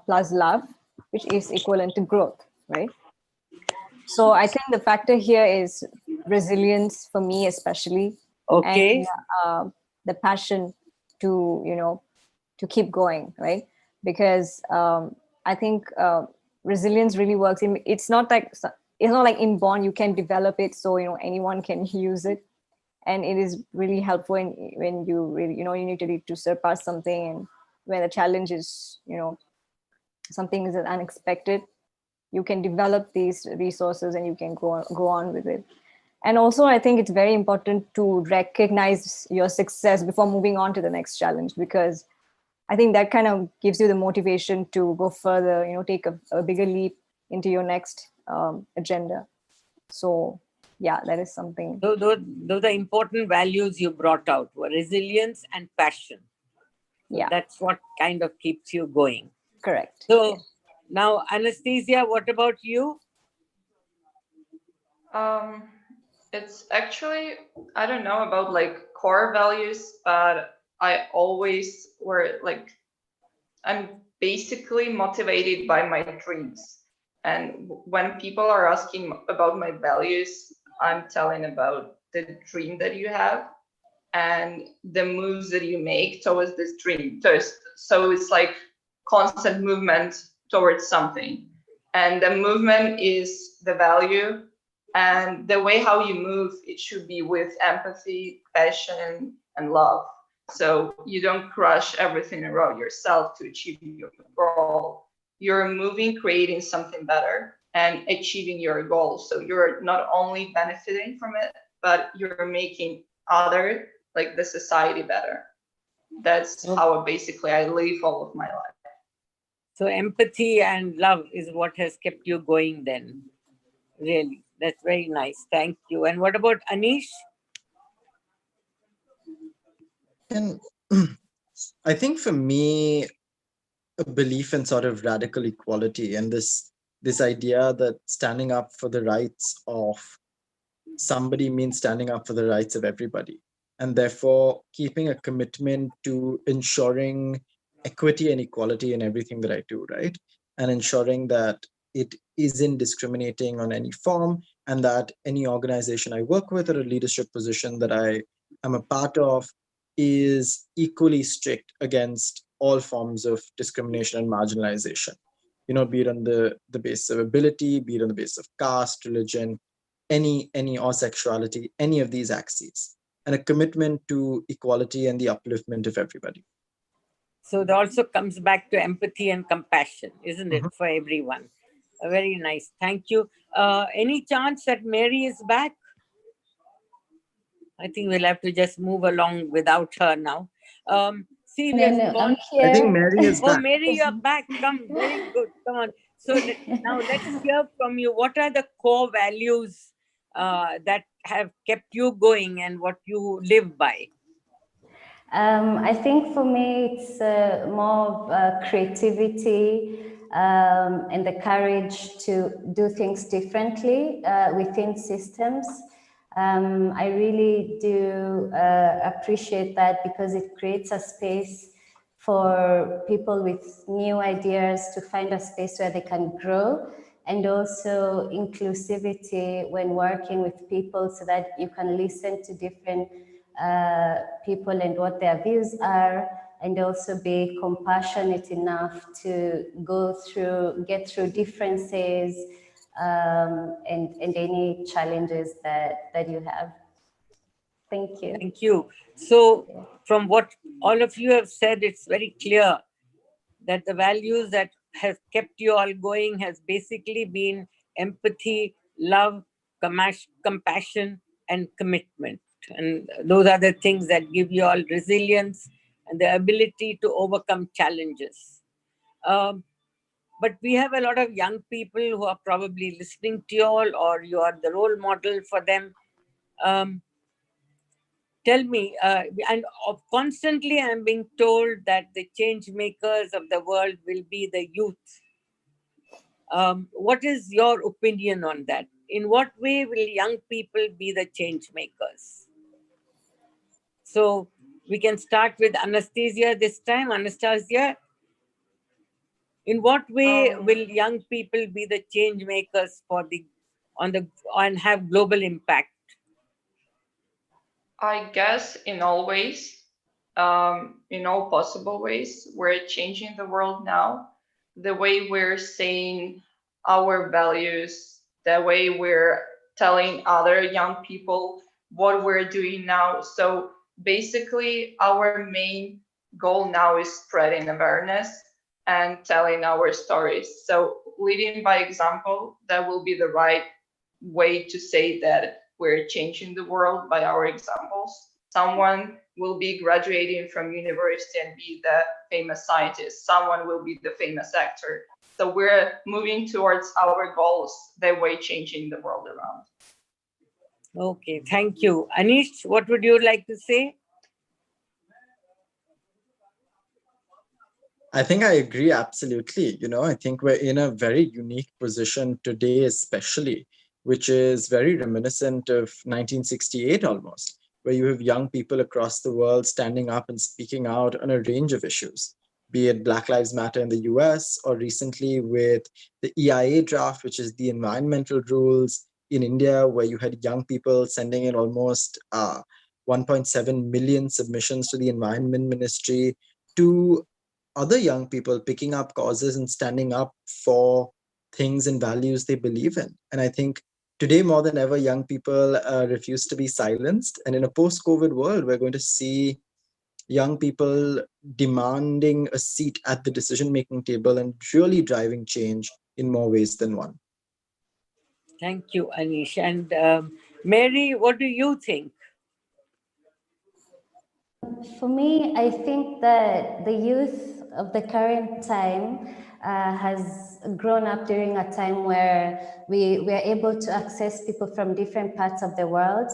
plus love, which is equivalent to growth, right? So I think the factor here is resilience for me, especially, Okay. and the passion to to keep going, right? Because I think resilience really works. It's not like inborn. You can develop it, so anyone can use it, and it is really helpful when you really you need to surpass something, and when the challenge is something is unexpected, you can develop these resources and you can go on with it. And also I think it's very important to recognize your success before moving on to the next challenge, because I think that kind of gives you the motivation to go further, take a bigger leap into your next agenda. So yeah, that is something. So those are important values you brought out, were resilience and passion. So yeah, that's what kind of keeps you going. correct. So now, Anastasia, what about you? It's actually, I don't know about like core values, but I always were like, I'm basically motivated by my dreams. And when people are asking about my values, I'm telling about the dream that you have and the moves that you make towards this dream. So it's like constant movement towards something. And the movement is the value, and the way how you move, it should be with empathy, passion, and love. So you don't crush everything around yourself to achieve your goal. You're moving, creating something better, and achieving your goal. So you're not only benefiting from it, but you're making other, like the society, better. That's how basically I live all of my life. So empathy and love is what has kept you going then. Really, that's very nice. Thank you. And what about Anish? And I think for me, a belief in sort of radical equality and this idea that standing up for the rights of somebody means standing up for the rights of everybody, and therefore keeping a commitment to ensuring equity and equality in everything that I do, right? And ensuring that it isn't discriminating on any form, and that any organization I work with or a leadership position that I am a part of is equally strict against all forms of discrimination and marginalization, be it on the basis of ability, be it on the basis of caste, religion, any or sexuality, any of these axes, and a commitment to equality and the upliftment of everybody. So it also comes back to empathy and compassion, isn't it, Mhm. for everyone? Very nice. Thank you. Any chance that Mary is back? I think we'll have to just move along without her now. See, we No, have no, I'm gone. I think here. Mary is Oh, back. Mary, you're back. Come, very good. Come on. So now let's hear from you. What are the core values that have kept you going and what you live by? I think for me, it's more of creativity and the courage to do things differently within systems. I really do appreciate that because it creates a space for people with new ideas to find a space where they can grow, and also inclusivity when working with people so that you can listen to different people and what their views are, and also be compassionate enough to get through differences and any challenges that you have. Thank you. Thank you. So from what all of you have said, it's very clear that the values that have kept you all going has basically been empathy, love, compassion, and commitment. And those are the things that give you all resilience and the ability to overcome challenges. But we have a lot of young people who are probably listening to you all, or you are the role model for them. Tell me, and constantly I'm being told that the change makers of the world will be the youth. What is your opinion on that? In what way will young people be the change makers? So we can start with Anastasia this time. Anastasia, in what way will young people be the change makers and have global impact? I guess in all ways, in all possible ways. We're changing the world now. The way we're saying our values, the way we're telling other young people what we're doing now. So basically, our main goal now is spreading awareness and telling our stories. So leading by example, that will be the right way to say that we're changing the world by our examples. Someone will be graduating from university and be the famous scientist. Someone will be the famous actor. So we're moving towards our goals, that way changing the world around. Okay, thank you. Anish, what would you like to say? I think I agree absolutely. I think we're in a very unique position today, especially, which is very reminiscent of 1968 almost, where you have young people across the world standing up and speaking out on a range of issues, be it Black Lives Matter in the US or recently with the EIA draft, which is the environmental rules in India, where you had young people sending in almost 1.7 million submissions to the Environment Ministry, to other young people picking up causes and standing up for things and values they believe in. And I think today more than ever, young people refuse to be silenced. And in a post-COVID world, we're going to see young people demanding a seat at the decision-making table and really driving change in more ways than one. Thank you, Anish. And Mary, what do you think? For me, I think that the youth of the current time has grown up during a time where we are able to access people from different parts of the world.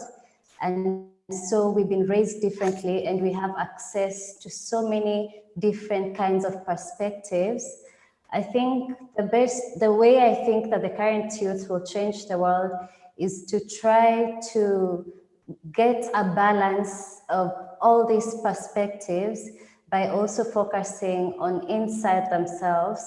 And so we've been raised differently and we have access to so many different kinds of perspectives. I think the way I think that the current youth will change the world is to try to get a balance of all these perspectives by also focusing on inside themselves,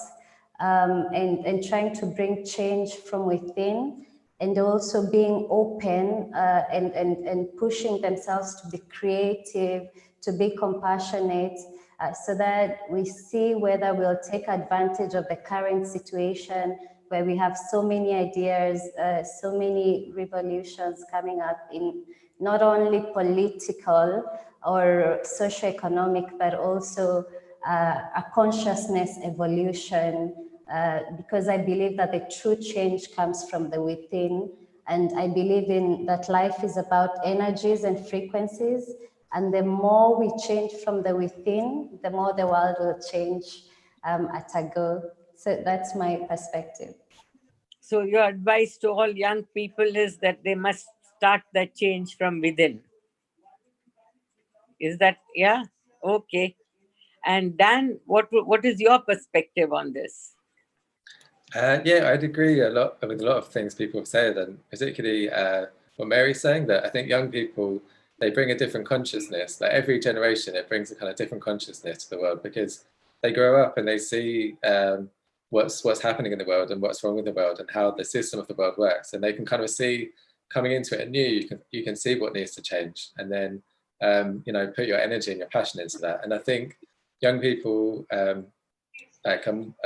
and trying to bring change from within, and also being open, and pushing themselves to be creative, to be compassionate, so that we see whether we'll take advantage of the current situation where we have so many ideas, so many revolutions coming up in not only political or socioeconomic, but also a consciousness evolution, because I believe that the true change comes from the within. And I believe in that life is about energies and frequencies. And the more we change from the within, the more the world will change at a go. So that's my perspective. So your advice to all young people is that they must start that change from within. Is that, yeah? Okay. And Dan, what is your perspective on this? Yeah, I'd agree with a lot of things people have said, and particularly what Mary's saying, that I think young people, they bring a different consciousness. Like every generation, it brings a kind of different consciousness to the world, because they grow up and they see what's happening in the world and what's wrong with the world and how the system of the world works, and they can kind of see coming into it anew. You can see what needs to change, and then put your energy and your passion into that. And I think young people are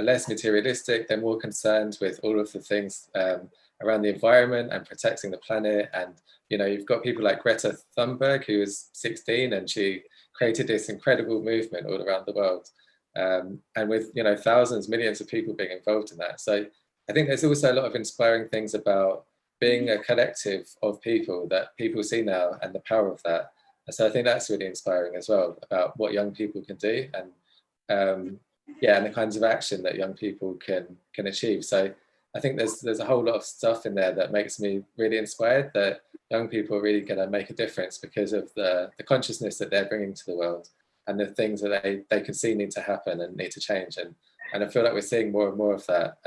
less materialistic. They're more concerned with all of the things around the environment and protecting the planet. And you've got people like Greta Thunberg, who is 16, and she created this incredible movement all around the world, and with thousands, millions of people being involved in that. So I think there's also a lot of inspiring things about being a collective of people that people see now, and the power of that. And so I think that's really inspiring as well, about what young people can do, and and the kinds of action that young people can achieve. So I think there's a whole lot of stuff in there that makes me really inspired, that young people are really going to make a difference because of the consciousness that they're bringing to the world, and the things that they can see need to happen and need to change. And I feel like we're seeing more and more of that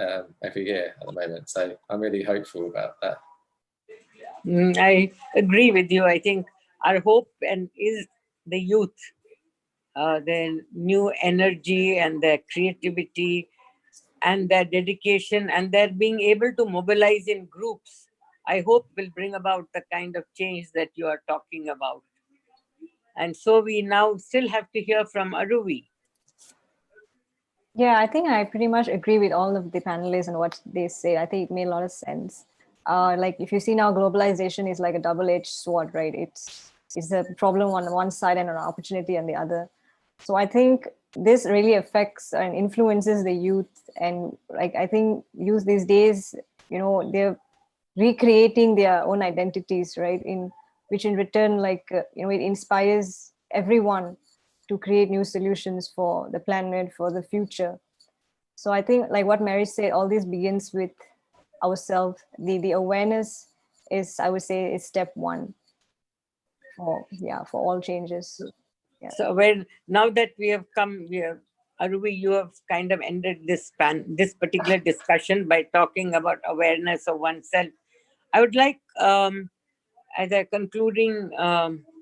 every year at the moment. So I'm really hopeful about that. I agree with you. I think our hope is the youth, their new energy and their creativity and their dedication and their being able to mobilize in groups, I hope will bring about the kind of change that you are talking about. And so we now still have to hear from Aruvi. Yeah, I think I pretty much agree with all of the panelists and what they say. I think it made a lot of sense. Like if you see now, globalization is like a double-edged sword, right? It's a problem on one side and an opportunity on the other. So I think this really affects and influences the youth. And like I think youth these days, they're recreating their own identities, right? Which in return, like it inspires everyone to create new solutions for the planet, for the future. So I think, like what Mary said, all this begins with ourselves. The awareness is, I would say, is step one for all changes. Yeah. So now that we have come here, Aruvi, you have kind of ended this particular discussion by talking about awareness of oneself. I would like, as a concluding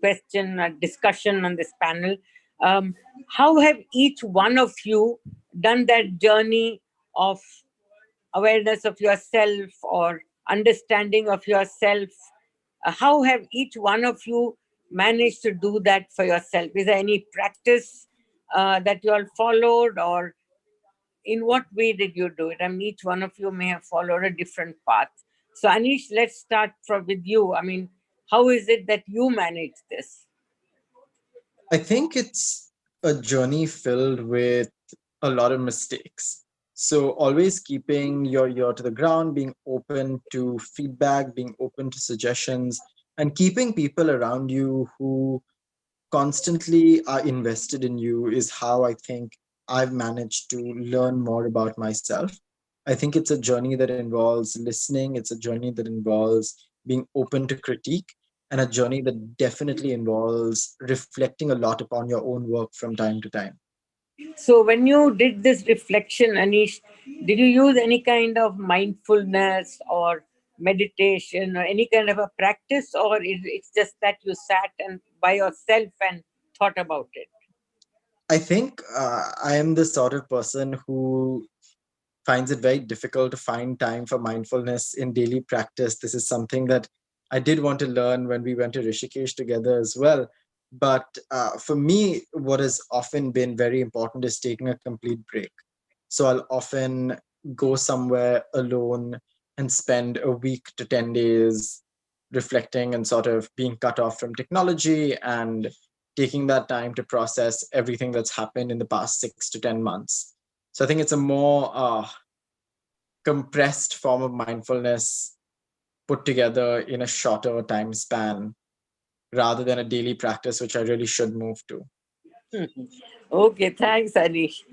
question, a discussion on this panel, How have each one of you done that journey of awareness of yourself or understanding of yourself? How have each one of you managed to do that for yourself? Is there any practice that you all followed, or in what way did you do it? I mean, each one of you may have followed a different path. So, Anish, let's start with you. I mean, how is it that you manage this? I think it's a journey filled with a lot of mistakes. So always keeping your ear to the ground, being open to feedback, being open to suggestions, and keeping people around you who constantly are invested in you is how I think I've managed to learn more about myself. I think it's a journey that involves listening, it's a journey that involves being open to critique, and a journey that definitely involves reflecting a lot upon your own work from time to time. So, when you did this reflection, Anish, did you use any kind of mindfulness or meditation or any kind of a practice, or it's just that you sat and by yourself and thought about it? I think I am the sort of person who finds it very difficult to find time for mindfulness in daily practice. This is something that I did want to learn when we went to Rishikesh together as well. But for me, what has often been very important is taking a complete break. So I'll often go somewhere alone and spend a week to 10 days reflecting and sort of being cut off from technology and taking that time to process everything that's happened in the past 6 to 10 months. So I think it's a more compressed form of mindfulness put together in a shorter time span rather than a daily practice, which I really should move to. Okay, thanks, Anish.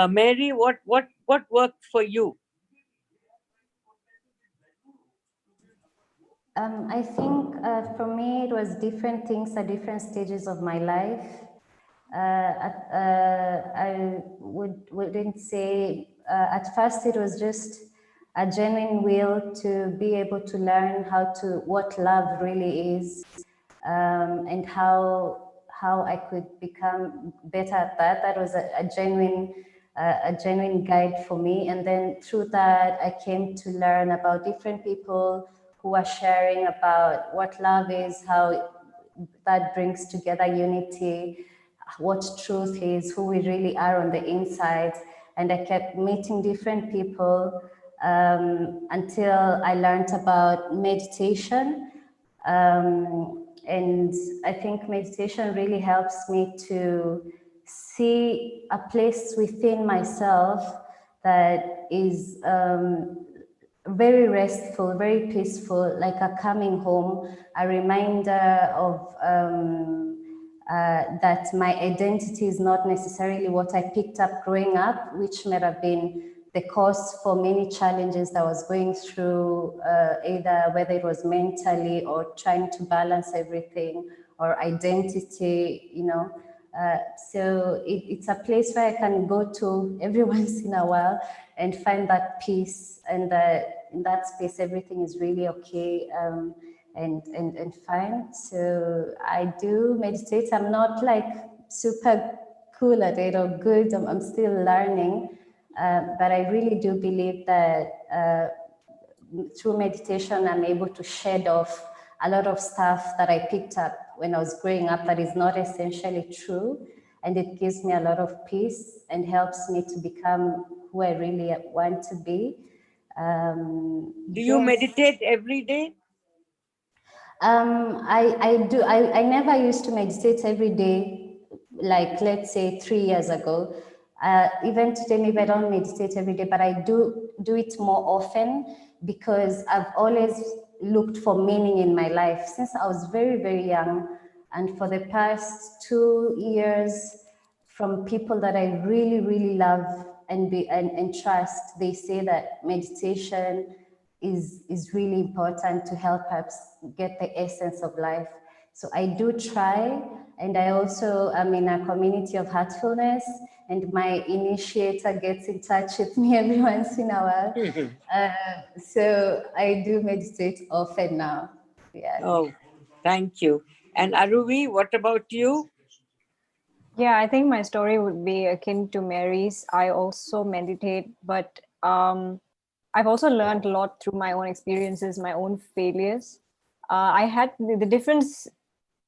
Mary, what worked for you? I think for me it was different things at different stages of my life. I wouldn't say at first it was just a genuine will to be able to learn what love really is, and how I could become better at that. That was a genuine guide for me. And then through that, I came to learn about different people who are sharing about what love is, how that brings together unity, what truth is, who we really are on the inside. And I kept meeting different people until I learned about meditation. And I think meditation really helps me to see a place within myself that is very restful, very peaceful, like a coming home, a reminder of that my identity is not necessarily what I picked up growing up, which might have been the cause for many challenges that I was going through, either whether it was mentally or trying to balance everything or identity, you know. So it's a place where I can go to every once in a while and find that peace, and in that space everything is really okay and fine. So I do meditate. I'm not like super cool at it or good. I'm still learning, but I really do believe that through meditation, I'm able to shed off a lot of stuff that I picked up when I was growing up that is not essentially true. And it gives me a lot of peace and helps me to become who I really want to be. Do you Yes. meditate every day? I do. I never used to meditate every day, like let's say 3 years ago. Even today, maybe I don't meditate every day, but I do it more often because I've always looked for meaning in my life since I was very, very young. And for the past 2 years, from people that I really, really love and trust, they say that meditation is really important to help us get the essence of life. So I do try, and I also am in a community of Heartfulness, and my initiator gets in touch with me every once in a while. So I do meditate often now. Yeah. Oh, thank you. And Aruvi, what about you? Yeah, I think my story would be akin to Mary's. I also meditate, but I've also learned a lot through my own experiences, my own failures. I had the difference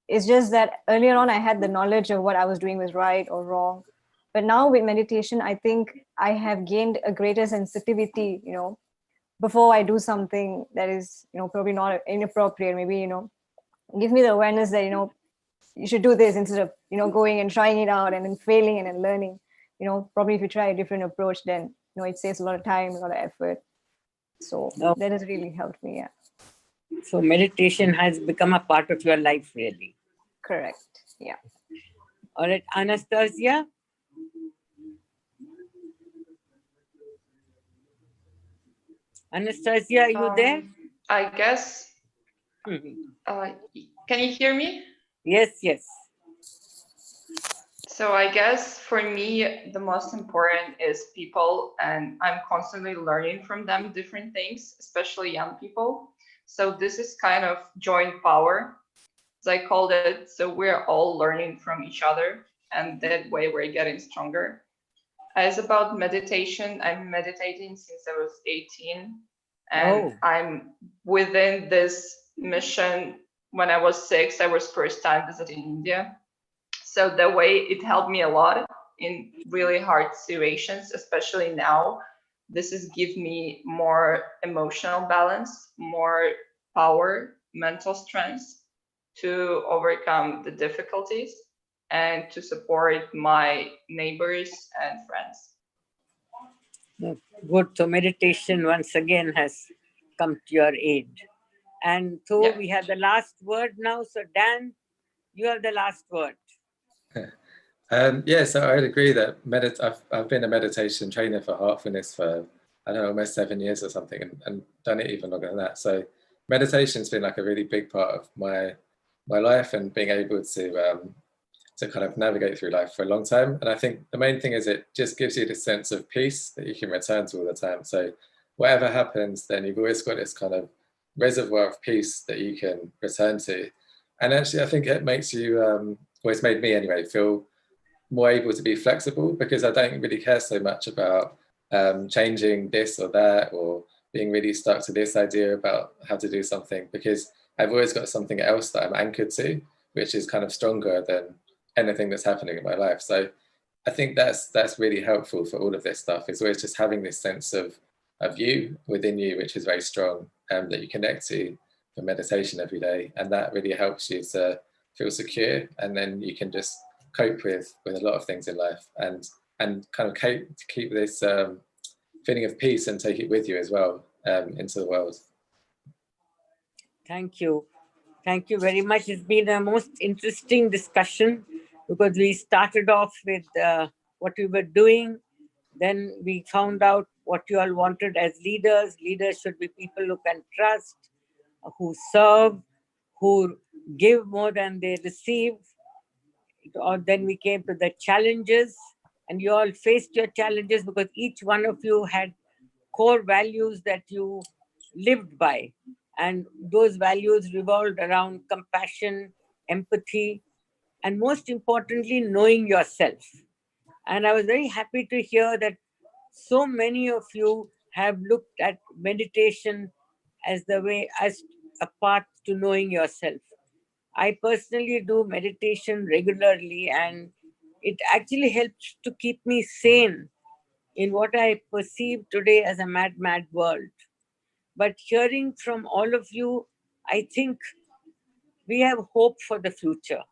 is just that earlier on I had the knowledge of what I was doing was right or wrong. But now with meditation, I think I have gained a greater sensitivity, before I do something that is, probably not inappropriate, maybe, give me the awareness that, you should do this instead of, going and trying it out and then failing and then learning. Probably if you try a different approach, then, it saves a lot of time, a lot of effort. So Oh, that has really helped me. Yeah, so meditation has become a part of your life, really. correct. Yeah. All right, Anastasia? Anastasia, are you there? I guess. Can you hear me? Yes, yes. So I guess for me, the most important is people, and I'm constantly learning from them different things, especially young people. So this is kind of joint power, as I called it. So we're all learning from each other, and that way we're getting stronger. As about meditation, I'm meditating since I was 18, and Oh, I'm within this mission. When I was 6, I was first time visiting India. So that way it helped me a lot in really hard situations, especially now. This is give me more emotional balance, more power, mental strength to overcome the difficulties and to support my neighbors and friends. good. So meditation once again has come to your aid. And so Yeah. we have the last word now. So Dan, you have the last word. Yeah, so I'd agree that I've been a meditation trainer for Heartfulness for, I don't know, almost 7 years or something, and done it even longer than that. So meditation's been like a really big part of my life, and being able to kind of navigate through life for a long time. And I think the main thing is it just gives you this sense of peace that you can return to all the time. So whatever happens, then you've always got this kind of reservoir of peace that you can return to. And actually, I think it makes you, well, it's made me anyway, feel more able to be flexible, because I don't really care so much about changing this or that, or being really stuck to this idea about how to do something, because I've always got something else that I'm anchored to, which is kind of stronger than anything that's happening in my life. So I think that's really helpful for all of this stuff. It's always just having this sense of you within you, which is very strong, that you connect to for meditation every day, and that really helps you to feel secure, and then you can just cope with a lot of things in life, and kind of keep this feeling of peace and take it with you as well into the world. Thank you. Thank you very much. It's been a most interesting discussion, because we started off with what we were doing. Then we found out what you all wanted as leaders. Leaders should be people who can trust, who serve, who give more than they receive. Or then we came to the challenges, and you all faced your challenges because each one of you had core values that you lived by. And those values revolved around compassion, empathy, and most importantly, knowing yourself. And I was very happy to hear that so many of you have looked at meditation as the way, as a path to knowing yourself. I personally do meditation regularly, and it actually helps to keep me sane in what I perceive today as a mad, mad world. But hearing from all of you, I think we have hope for the future,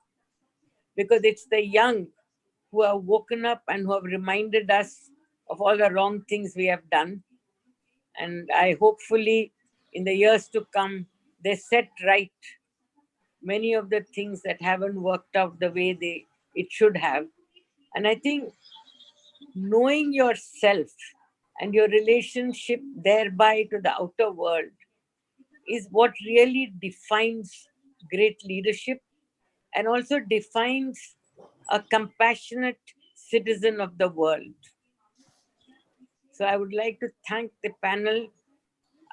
because it's the young who have woken up and who have reminded us of all the wrong things we have done. And I hopefully, in the years to come, they set right many of the things that haven't worked out the way it should have. And I think knowing yourself and your relationship thereby to the outer world is what really defines great leadership, and also defines a compassionate citizen of the world. So I would like to thank the panel.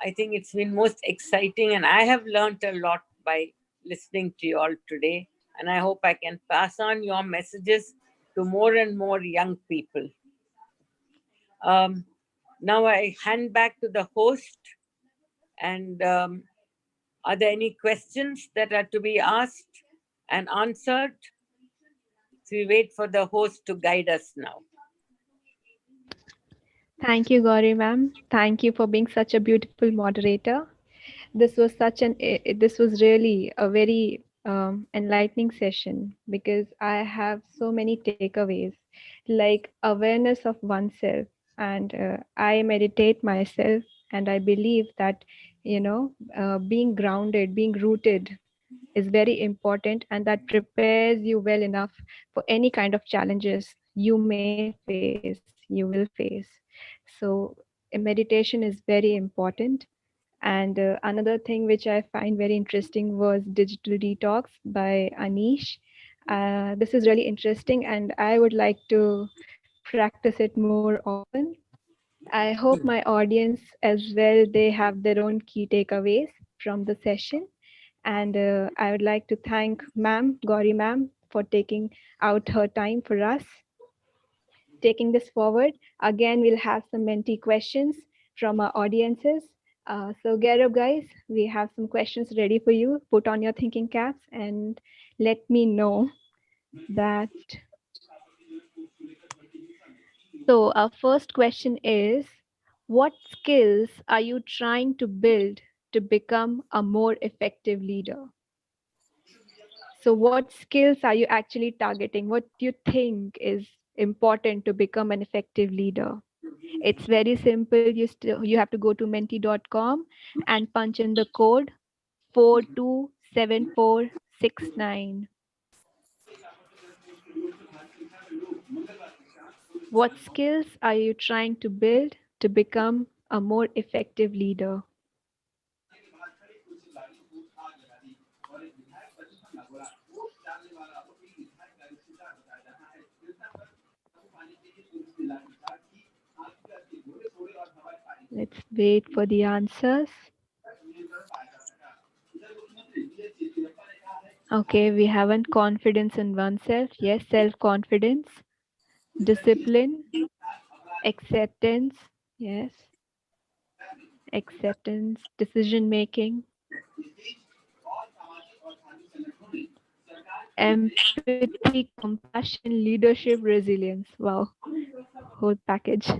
I think it's been most exciting, and I have learned a lot by listening to you all today. And I hope I can pass on your messages to more and more young people. Now I hand back to the host, and are there any questions that are to be asked and answered? So we wait for the host to guide us now. Thank you, Gauri ma'am. Thank you for being such a beautiful moderator. This was really a very enlightening session because I have so many takeaways, like awareness of oneself, and I meditate myself, and I believe that being grounded, being rooted is very important, and that prepares you well enough for any kind of challenges you may face, you will face. So meditation is very important. And another thing which I find very interesting was digital detox by Anish. This is really interesting, and I would like to practice it more often. I hope my audience as well, they have their own key takeaways from the session. And I would like to thank ma'am, Gauri ma'am, for taking out her time for us, taking this forward. Again, we'll have some mentee questions from our audiences. So get up, guys. We have some questions ready for you. Put on your thinking caps and let me know that. So our first question is, what skills are you trying to build to become a more effective leader? So what skills are you actually targeting? What do you think is important to become an effective leader? It's very simple. You have to go to menti.com and punch in the code 427469. What skills are you trying to build to become a more effective leader? Let's wait for the answers. Okay, we haven't confidence in oneself. Yes, self-confidence, discipline, acceptance. Yes, acceptance, decision making, empathy, compassion, leadership, resilience. Wow, whole package.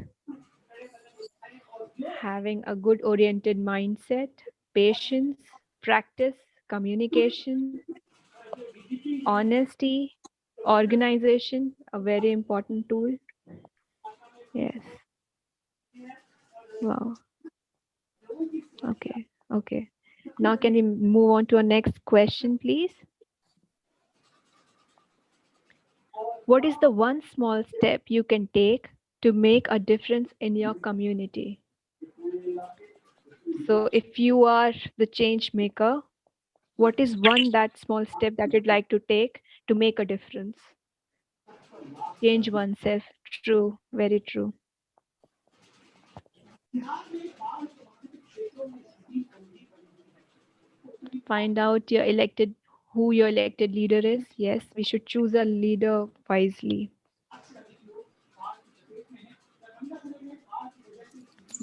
Having a good oriented mindset, patience, practice, communication, honesty, organization, a very important tool. Yes. Wow. Okay. Okay. Now can we move on to our next question, please? What is the one small step you can take to make a difference in your community? So if you are the change maker, what is one that small step that you'd like to take to make a difference? Change oneself. True, very true. Find out who your elected leader is. Yes, we should choose a leader wisely.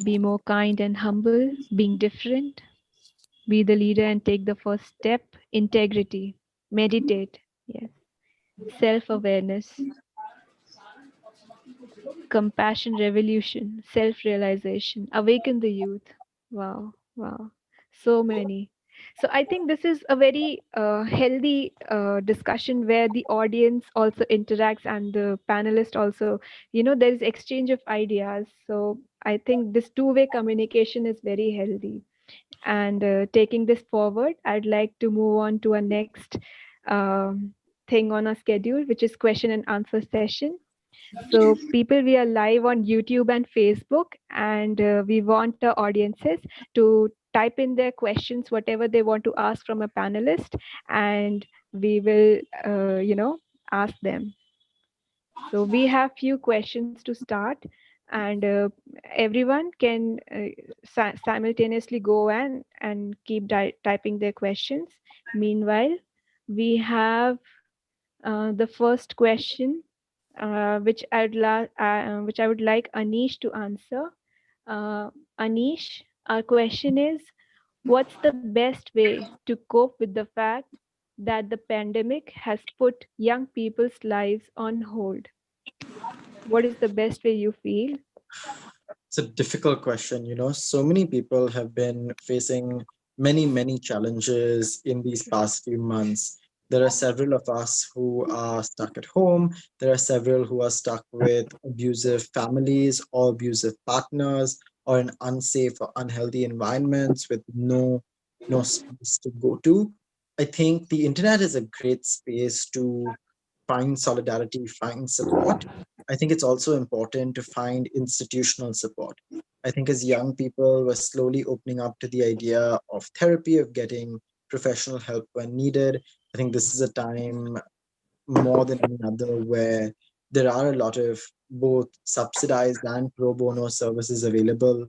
Be more kind and humble, being different. Be the leader and take the first step. Integrity. Meditate. Yes. Self-awareness. Compassion revolution. Self-realization. Awaken the youth. Wow. Wow. So many. So I think this is a very healthy discussion where the audience also interacts and the panelist also, there is exchange of ideas. So I think this two-way communication is very healthy. And taking this forward, I'd like to move on to our next thing on our schedule, which is question and answer session. So people, we are live on YouTube and Facebook, and we want the audiences to type in their questions, whatever they want to ask from a panelist, and we will, ask them. So we have few questions to start, and everyone can simultaneously go and keep typing their questions. Meanwhile, we have the first question which I would like Anish to answer. Anish, our question is, what's the best way to cope with the fact that the pandemic has put young people's lives on hold? What is the best way you feel? It's a difficult question. So many people have been facing many challenges in these past few months. There are several of us who are stuck at home. There are several who are stuck with abusive families or abusive partners or in unsafe or unhealthy environments with no space to go to. I think the internet is a great space to find solidarity, find support. I think it's also important to find institutional support. I think as young people, we're slowly opening up to the idea of therapy, of getting professional help when needed. I think this is a time more than any other where there are a lot of both subsidized and pro bono services available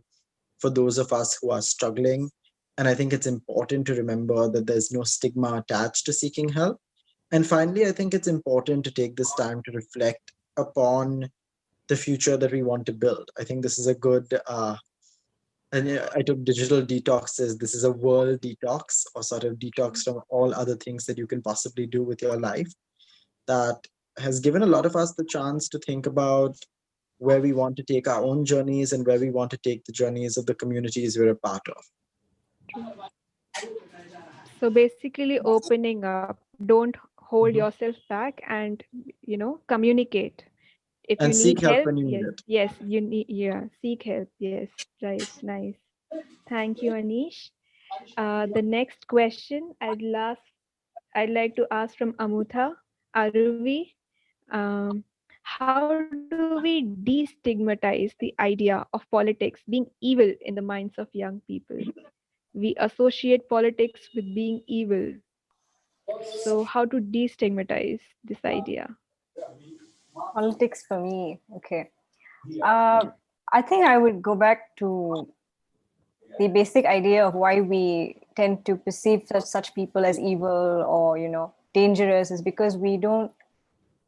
for those of us who are struggling. And I think it's important to remember that there's no stigma attached to seeking help. And finally, I think it's important to take this time to reflect upon the future that we want to build. I think this is a good, and I took digital detox as this is a world detox or sort of detox from all other things that you can possibly do with your life that has given a lot of us the chance to think about where we want to take our own journeys and where we want to take the journeys of the communities we're a part of. True. So basically, opening up, don't hold Mhm. yourself back and, communicate. If you And need seek help help, when you need yes, it. yes, yeah, seek help. Yes, right, nice. Thank you, Anish. The next question I'd like to ask from Amutha, Aruvi. Um, how do we destigmatize the idea of politics being evil in the minds of young people? We associate politics with being evil. So, how to destigmatize this idea? Politics for me, okay. I think I would go back to the basic idea of why we tend to perceive such people as evil or dangerous is because we don't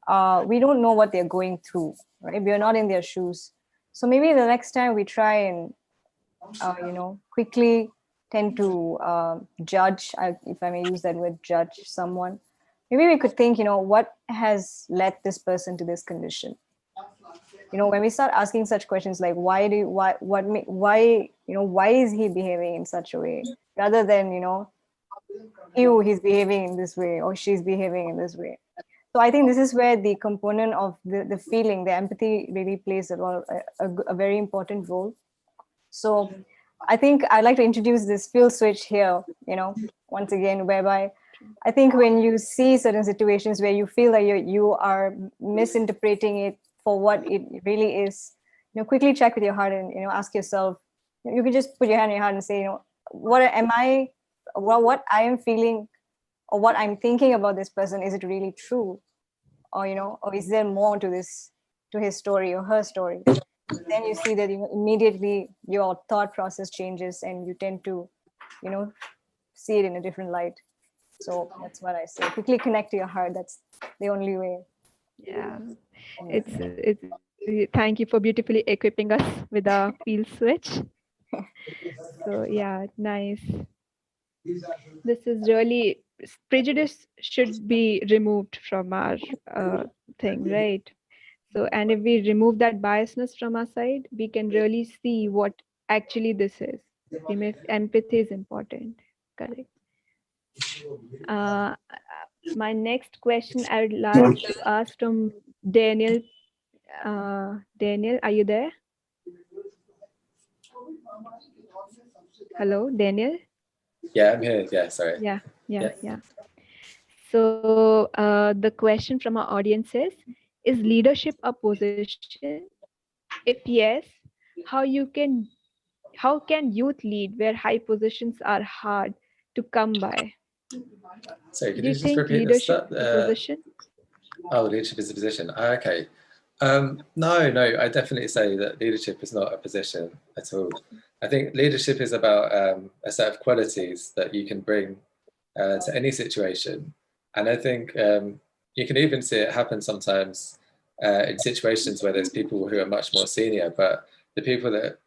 know what they're going through, right? We are not in their shoes. So maybe the next time we try and quickly tend to judge, if I may use that word, judge someone. Maybe we could think, what has led this person to this condition? When we start asking such questions like why do why what ma- why why is he behaving in such a way, rather than ew, he's behaving in this way or she's behaving in this way. So I think this is where the component of the feeling, the empathy really plays a very important role. So I think I'd like to introduce this field switch here, once again, whereby I think when you see certain situations where you feel that you are misinterpreting it for what it really is, quickly check with your heart and ask yourself. You can just put your hand in your heart and say, what am I, what I am feeling, or what I'm thinking about this person, is it really true, or or is there more to this, to his story or her story? Then you see that immediately your thought process changes and you tend to see it in a different light. So that's what I say, quickly connect to your heart. That's the only way. Yeah, thank you for beautifully equipping us with a field switch. So yeah, nice. This is really, prejudice should be removed from our thing, right? So, and if we remove that biasness from our side, we can really see what actually this is. Empathy is important. Correct. Uh, my next question I would like to ask from Daniel. Daniel, are you there? Hello, Daniel. Yeah, I'm here. Yeah, sorry. Yeah, yeah, Yeah. yeah. So the question from our audience is leadership a position? If yes, how you can how can youth lead where high positions are hard to come by? Sorry, Do could you you just think repeat the leadership start? is a position? Oh, leadership is a position. Okay. No, I definitely say that leadership is not a position at all. I think leadership is about a set of qualities that you can bring to any situation. And I think you can even see it happen sometimes in situations where there's people who are much more senior, but the people that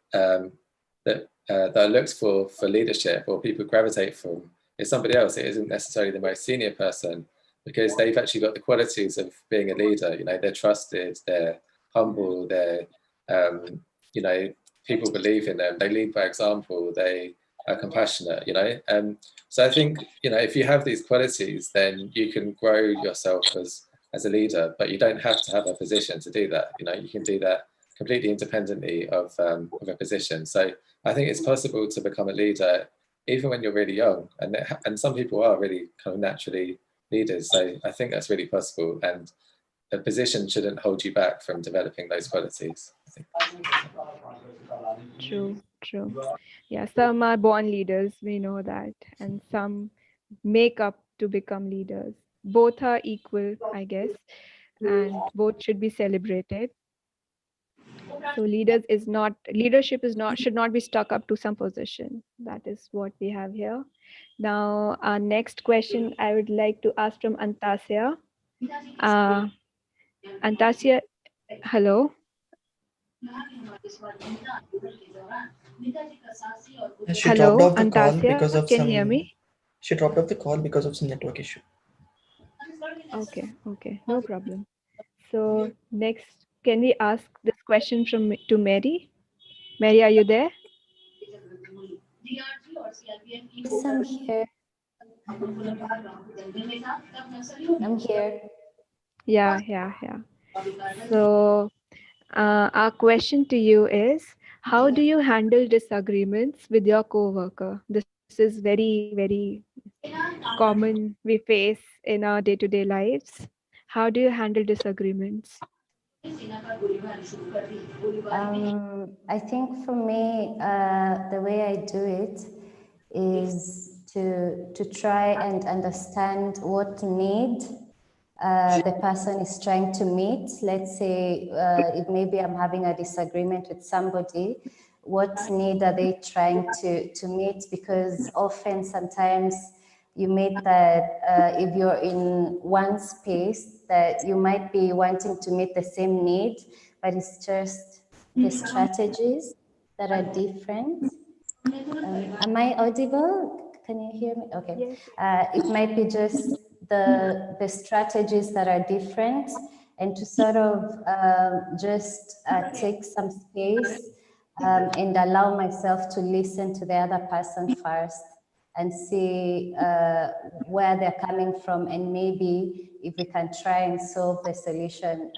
that are looked for leadership, or people gravitate from, is somebody else. It isn't necessarily the most senior person, because they've actually got the qualities of being a leader. You know, they're trusted, they're humble, they're you know, people believe in them, they lead by example, they are compassionate, you know. So I think, you know, if you have these qualities, then you can grow yourself as a leader, but you don't have to have a position to do that. You know, you can do that completely independently of a position. So I think it's possible to become a leader even when you're really young, and some people are really kind of naturally leaders. So I think that's really possible, and a position shouldn't hold you back from developing those qualities, I think. True, true. Yeah, some are born leaders, we know that, and some make up to become leaders. Both are equal, I guess, and both should be celebrated. So leadership is not should not be stuck up to some position. That is what we have here. Now, our next question I would like to ask from Antasia. Antasia, hello. She dropped Hello, off the call because Antasia, of can you hear some. me? She dropped off the call because of some network issue. Okay, no problem. So next, can we ask this question to Mary? Mary, are you there? Yes, I'm here. I'm here. Yeah. So our question to you is, how do you handle disagreements with your coworker? This is very common we face in our day-to-day lives. How do you handle disagreements? I think for me, the way I do it is to try and understand what need the person is trying to meet. Let's say if maybe I'm having a disagreement with somebody, what need are they trying to meet? Because often, sometimes you meet that if you're in one space, that you might be wanting to meet the same need, but it's just the strategies that are different. Am I audible? Can you hear me? Okay. Yes. It might be just the strategies that are different, and to sort of just take some space and allow myself to listen to the other person first and see where they're coming from, and maybe if we can try and solve the solution.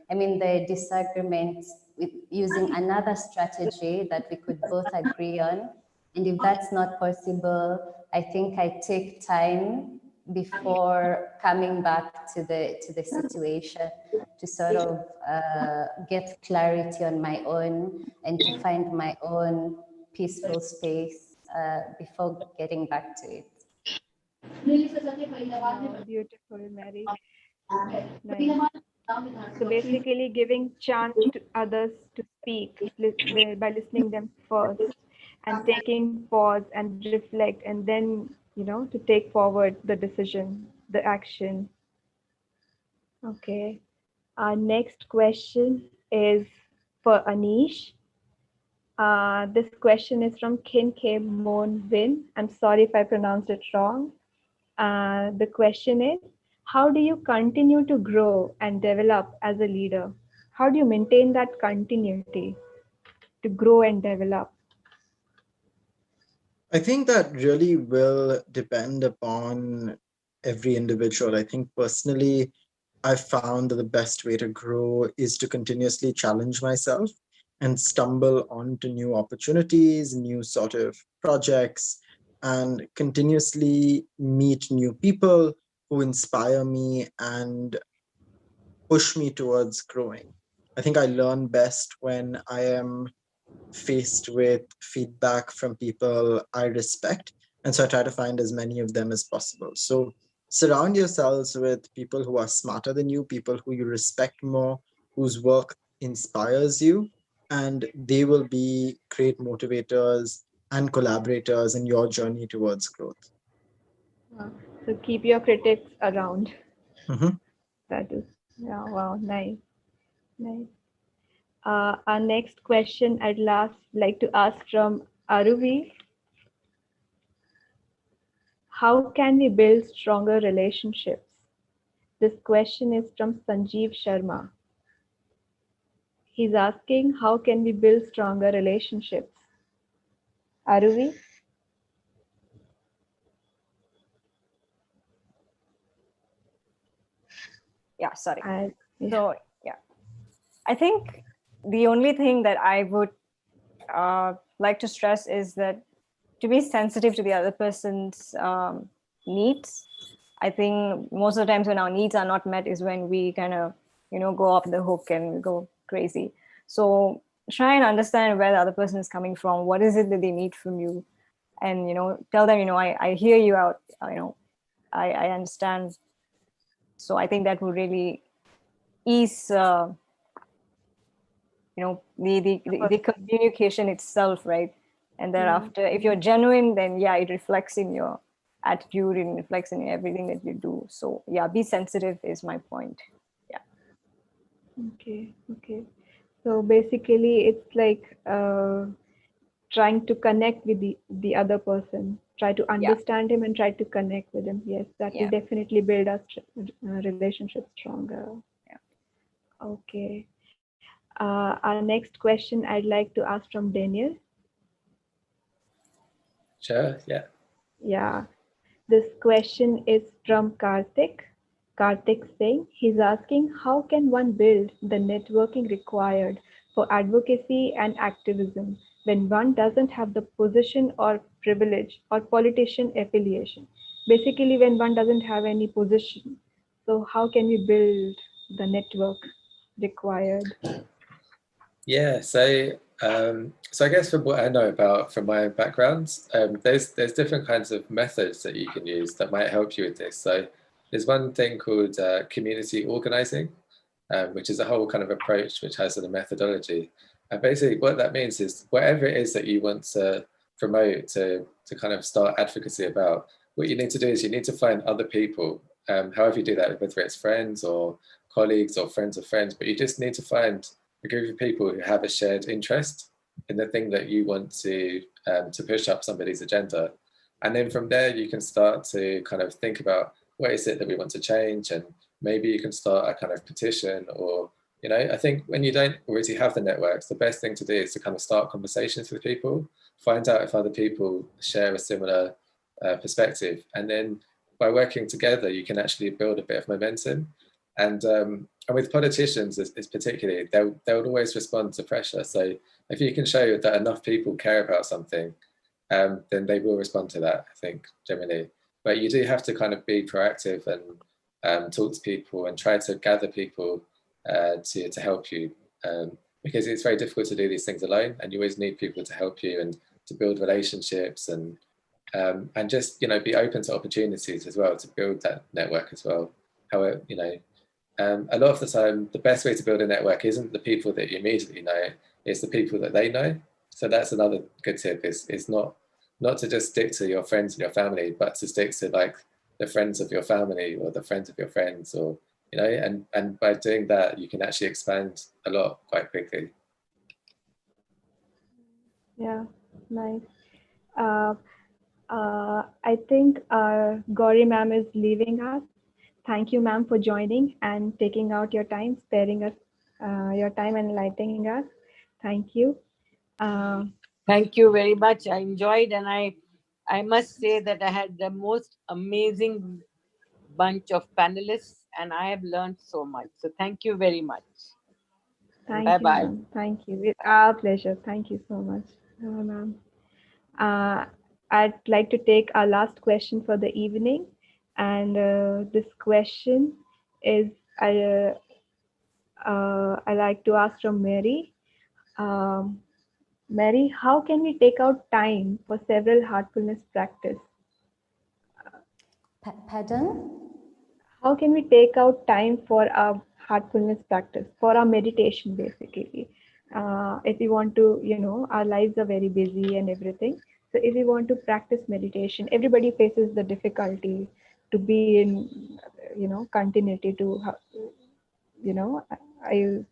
The disagreement with using another strategy that we could both agree on. And if that's not possible, I think I take time before coming back to the situation to sort of get clarity on my own and to find my own peaceful space before getting back to it. Wow, beautiful, Mary. Nice. So basically giving chance to others to speak by listening them first, and taking pause and reflect, and then, to take forward the decision, the action. Okay. Our next question is for Anish. This question is from Kin K Mon Win. I'm sorry if I pronounced it wrong. The question is, how do you continue to grow and develop as a leader? How do you maintain that continuity to grow and develop? I think that really will depend upon every individual. I think personally, I've found that the best way to grow is to continuously challenge myself and stumble onto new opportunities, new sort of projects, and continuously meet new people who inspire me and push me towards growing. I think I learn best when I am faced with feedback from people I respect. And so I try to find as many of them as possible. So surround yourselves with people who are smarter than you, people who you respect more, whose work inspires you, and they will be great motivators and collaborators in your journey towards growth. So keep your critics around. Mhm. That is, yeah, wow, nice. Nice. Our next question I'd like to ask from Aruvi. How can we build stronger relationships? This question is from Sanjeev Sharma. He's asking, how can we build stronger relationships? Aruvi? Yeah, sorry. Yeah. So, yeah, I think the only thing that I would like to stress is that to be sensitive to the other person's needs. I think most of the times when our needs are not met is when we kind of, go off the hook and go crazy. So try and understand where the other person is coming from. What is it that they need from you? And, tell them, I hear you out, I understand. So I think that will really ease, the communication itself, right? And thereafter, if you're genuine, then yeah, it reflects in your attitude and reflects in everything that you do. So yeah, be sensitive is my point. Yeah. Okay. So basically, it's like trying to connect with the other person. Try to understand him and try to connect with him. Yes, that will definitely build our relationship stronger. Yeah. Okay. Our next question I'd like to ask from Daniel. Sure, yeah. Yeah. This question is from Karthik. Karthik Singh. He's asking, how can one build the networking required for advocacy and activism when one doesn't have the position or privilege or politician affiliation? Basically, when one doesn't have any position. So how can we build the network required? Yeah, so I guess from what I know about from my own background, there's different kinds of methods that you can use that might help you with this. So there's one thing called community organizing, which is a whole kind of approach which has a methodology. And basically what that means is whatever it is that you want to promote, to kind of start advocacy about, what you need to do is you need to find other people, however you do that, whether it's friends or colleagues or friends of friends, but you just need to find a group of people who have a shared interest in the thing that you want to push up somebody's agenda. And then from there, you can start to kind of think about what is it that we want to change, and maybe you can start a kind of petition, or, I think when you don't already have the networks, the best thing to do is to kind of start conversations with people, find out if other people share a similar perspective. And then by working together, you can actually build a bit of momentum. And with politicians, it's particularly, they'll always respond to pressure. So if you can show that enough people care about something, then they will respond to that, I think, generally. But you do have to kind of be proactive and talk to people and try to gather people to help you, because it's very difficult to do these things alone, and you always need people to help you and to build relationships, and just, be open to opportunities as well to build that network as well. However, a lot of the time, the best way to build a network isn't the people that you immediately know, it's the people that they know. So that's another good tip, is not to just stick to your friends and your family, but to stick to like the friends of your family or the friends of your friends, or, and by doing that, you can actually expand a lot quite quickly. Yeah, nice. I think Gowri ma'am is leaving us. Thank you, ma'am, for joining and taking out your time, sparing us your time and enlightening us. Thank you. Thank you very much. I enjoyed, and I must say that I had the most amazing bunch of panelists, and I have learned so much. So thank you very much. Thank Bye you, bye. ma'am. Thank you. It's our pleasure. Thank you so much, ma'am. I'd like to take our last question for the evening, and this question is I like to ask from Mary. Mary, how can we take out time for several heartfulness practice? Pardon? How can we take out time for our heartfulness practice, for our meditation, basically? If we want to, our lives are very busy and everything. So if we want to practice meditation, everybody faces the difficulty to be in, continuity to, I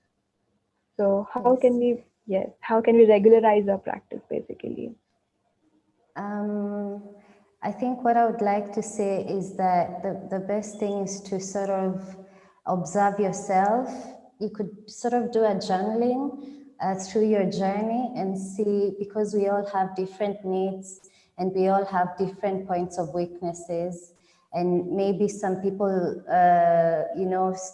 So Yes. how can we regularize our practice basically? Um, I think what I would like to say is that the best thing is to sort of observe yourself. You could sort of do a journaling through your journey and see, because we all have different needs and we all have different points of weaknesses. And maybe some people,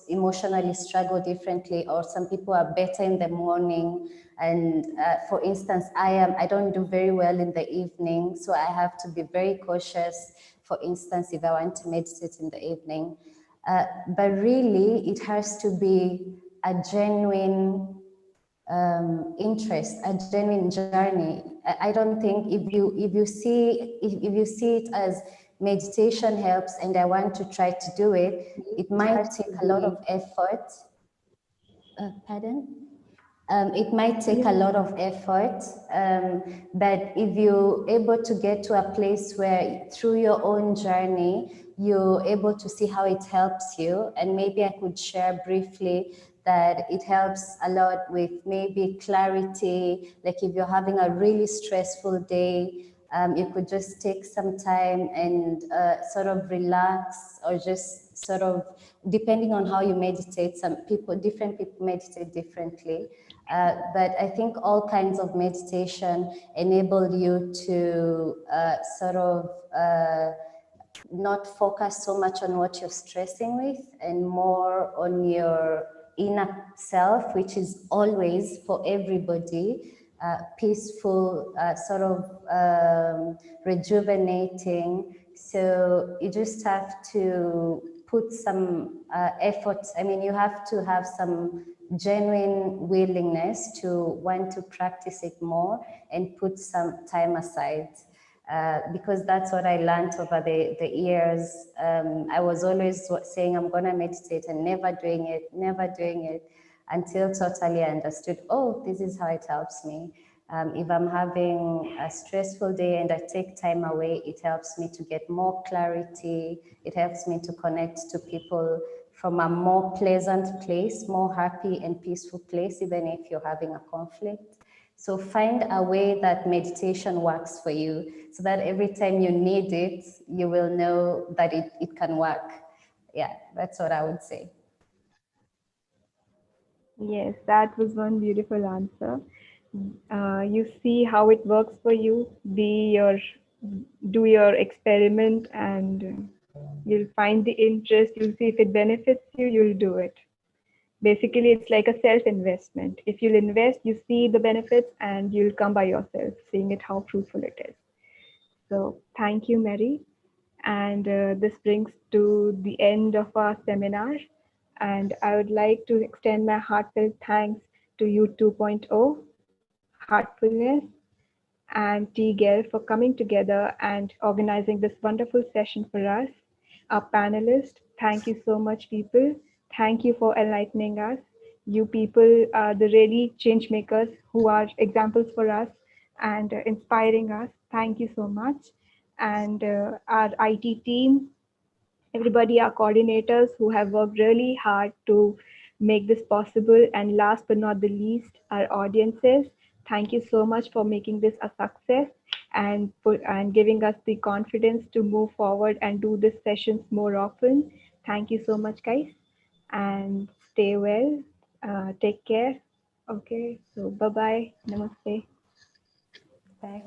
emotionally struggle differently, or some people are better in the morning. And for instance, I don't do very well in the evening, so I have to be very cautious. For instance, if I want to meditate in the evening, but really, it has to be a genuine interest, a genuine journey. I don't think if you see it as meditation helps and I want to try to do it, it might take a lot of effort. Pardon? It might take a lot of effort, but if you're able to get to a place where through your own journey, you're able to see how it helps you, and maybe I could share briefly that it helps a lot with maybe clarity, like if you're having a really stressful day, you could just take some time and sort of relax, or just sort of, depending on how you meditate, different people meditate differently. But I think all kinds of meditation enable you to sort of not focus so much on what you're stressing with and more on your inner self, which is always for everybody peaceful, sort of rejuvenating. So you just have to put some effort. I mean, you have to have some genuine willingness to want to practice it more and put some time aside. Because that's what I learned over the years. I was always saying I'm gonna meditate and never doing it until totally understood, oh, this is how it helps me. If I'm having a stressful day and I take time away, it helps me to get more clarity. It helps me to connect to people from a more pleasant place, more happy and peaceful place, even if you're having a conflict. So find a way that meditation works for you, so that every time you need it, you will know that it can work. Yeah, that's what I would say. Yes, that was one beautiful answer. You see how it works for you. Do your experiment, and you'll find the interest. You'll see if it benefits you. You'll do it. Basically, it's like a self-investment. If you'll invest, you see the benefits, and you'll come by yourself, seeing it how fruitful it is. So, thank you, Mary. And this brings to the end of our seminar. And I would like to extend my heartfelt thanks to you 2.0, Heartfulness, and tGELF for coming together and organizing this wonderful session for us. Our panelists, thank you so much, people. Thank you for enlightening us. You people are the really change makers who are examples for us and inspiring us. Thank you so much. And our IT team, everybody, our coordinators who have worked really hard to make this possible. And last but not the least, our audiences. Thank you so much for making this a success and giving us the confidence to move forward and do these sessions more often. Thank you so much, guys, and stay well. Take care. Okay, so bye bye. Namaste. Bye.